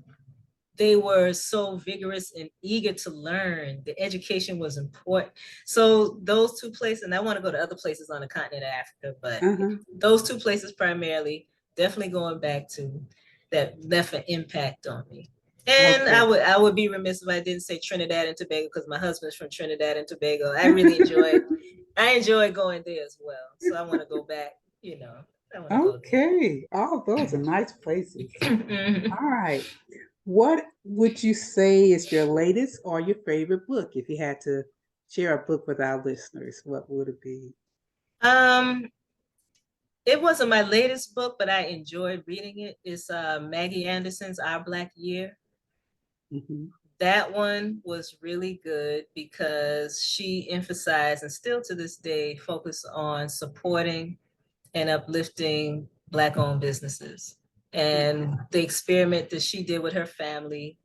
they were so vigorous and eager to learn. The education was important. So those two places, and I want to go to other places on the continent of Africa, but those two places primarily, definitely going back to, that left an impact on me. And I would be remiss if I didn't say Trinidad and Tobago, because my husband's from Trinidad and Tobago. I really enjoy going there as well. So I want to go back, Okay. All those are nice places. All right. What would you say is your latest or your favorite book? If you had to share a book with our listeners, what would it be? It wasn't my latest book, but I enjoyed reading it. It's Maggie Anderson's Our Black Year. That one was really good because she emphasized, and still to this day, focus on supporting and uplifting Black-owned businesses. And the experiment that she did with her family.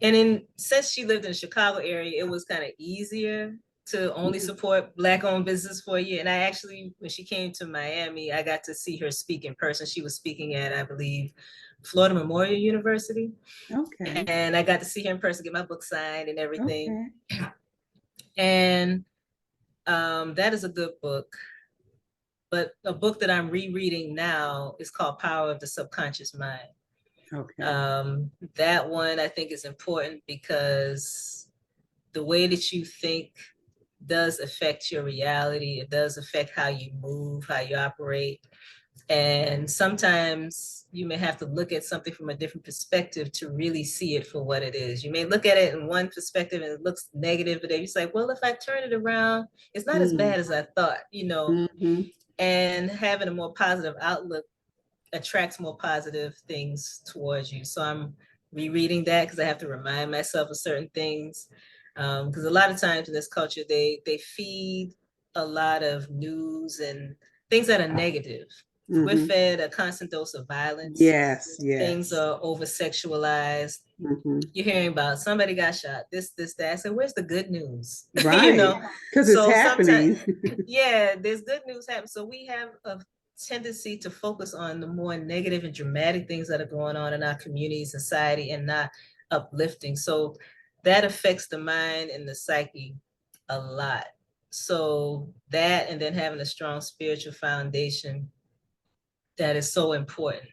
And since she lived in the Chicago area, it was kind of easier to only support Black-owned business for a year. And I actually, when she came to Miami, I got to see her speak in person. She was speaking at, I believe, Florida Memorial University. Okay. And I got to see her in person, get my book signed and everything. Okay. And that is a good book. But a book that I'm rereading now is called Power of the Subconscious Mind. Okay. That one I think is important because the way that you think does affect your reality. It does affect how you move, how you operate. And sometimes you may have to look at something from a different perspective to really see it for what it is. You may look at it in one perspective and it looks negative, but then you're like, well, if I turn it around, it's not as bad as I thought, and having a more positive outlook attracts more positive things towards you. So I'm rereading that because I have to remind myself of certain things. Because a lot of times in this culture, they feed a lot of news and things that are negative. We're fed a constant dose of violence. Yes. Things are over-sexualized. You're hearing about somebody got shot, this, that. So where's the good news? Right. Because it's happening. Yeah, there's good news happening. So we have tendency to focus on the more negative and dramatic things that are going on in our community, society, and not uplifting. So that affects the mind and the psyche a lot. So that, and then having a strong spiritual foundation, that is so important.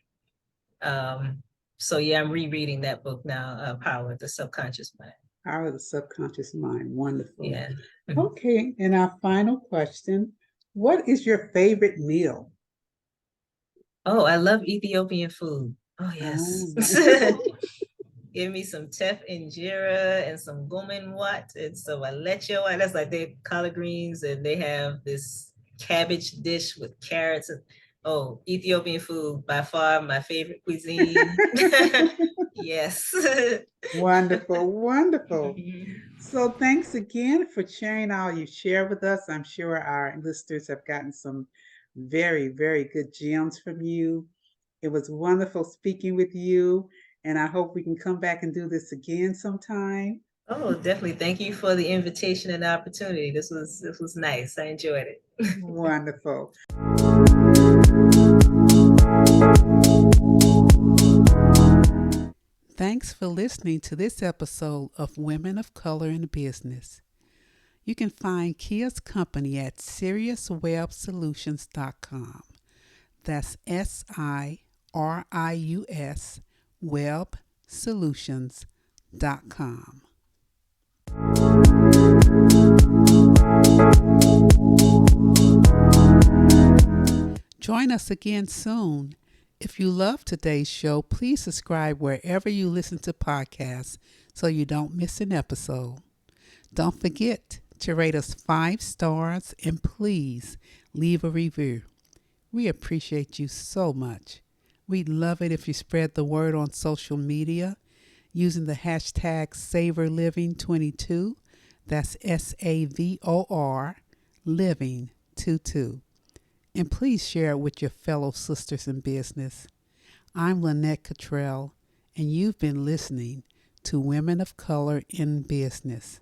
So yeah, I'm rereading that book now, Power of the Subconscious Mind. Power of the Subconscious Mind. Wonderful. Yeah. Okay, and our final question, what is your favorite meal? Oh, I love Ethiopian food. Oh, yes. Give me some teff injera and some gomen wat and some alecho. That's like they collard greens, and they have this cabbage dish with carrots. And, oh, Ethiopian food, by far my favorite cuisine. Yes. Wonderful, wonderful. So thanks again for sharing all you share with us. I'm sure our listeners have gotten some very, very good gems from you. It was wonderful speaking with you, and I hope we can come back and do this again sometime. Oh, definitely. Thank you for the invitation and the opportunity. This was nice. I enjoyed it. Wonderful. Thanks for listening to this episode of Women of Color in Business. You can find Kiah's company at SiriusWebSolutions.com. That's SIRIUS WebSolutions.com. Join us again soon. If you love today's show, please subscribe wherever you listen to podcasts so you don't miss an episode. Don't forget to rate us 5 stars and please leave a review. We appreciate you so much. We'd love it if you spread the word on social media using the hashtag SavorLiving22. That's SAVOR Living22. And please share it with your fellow sisters in business. I'm Lynette Cottrell, and you've been listening to Women of Color in Business.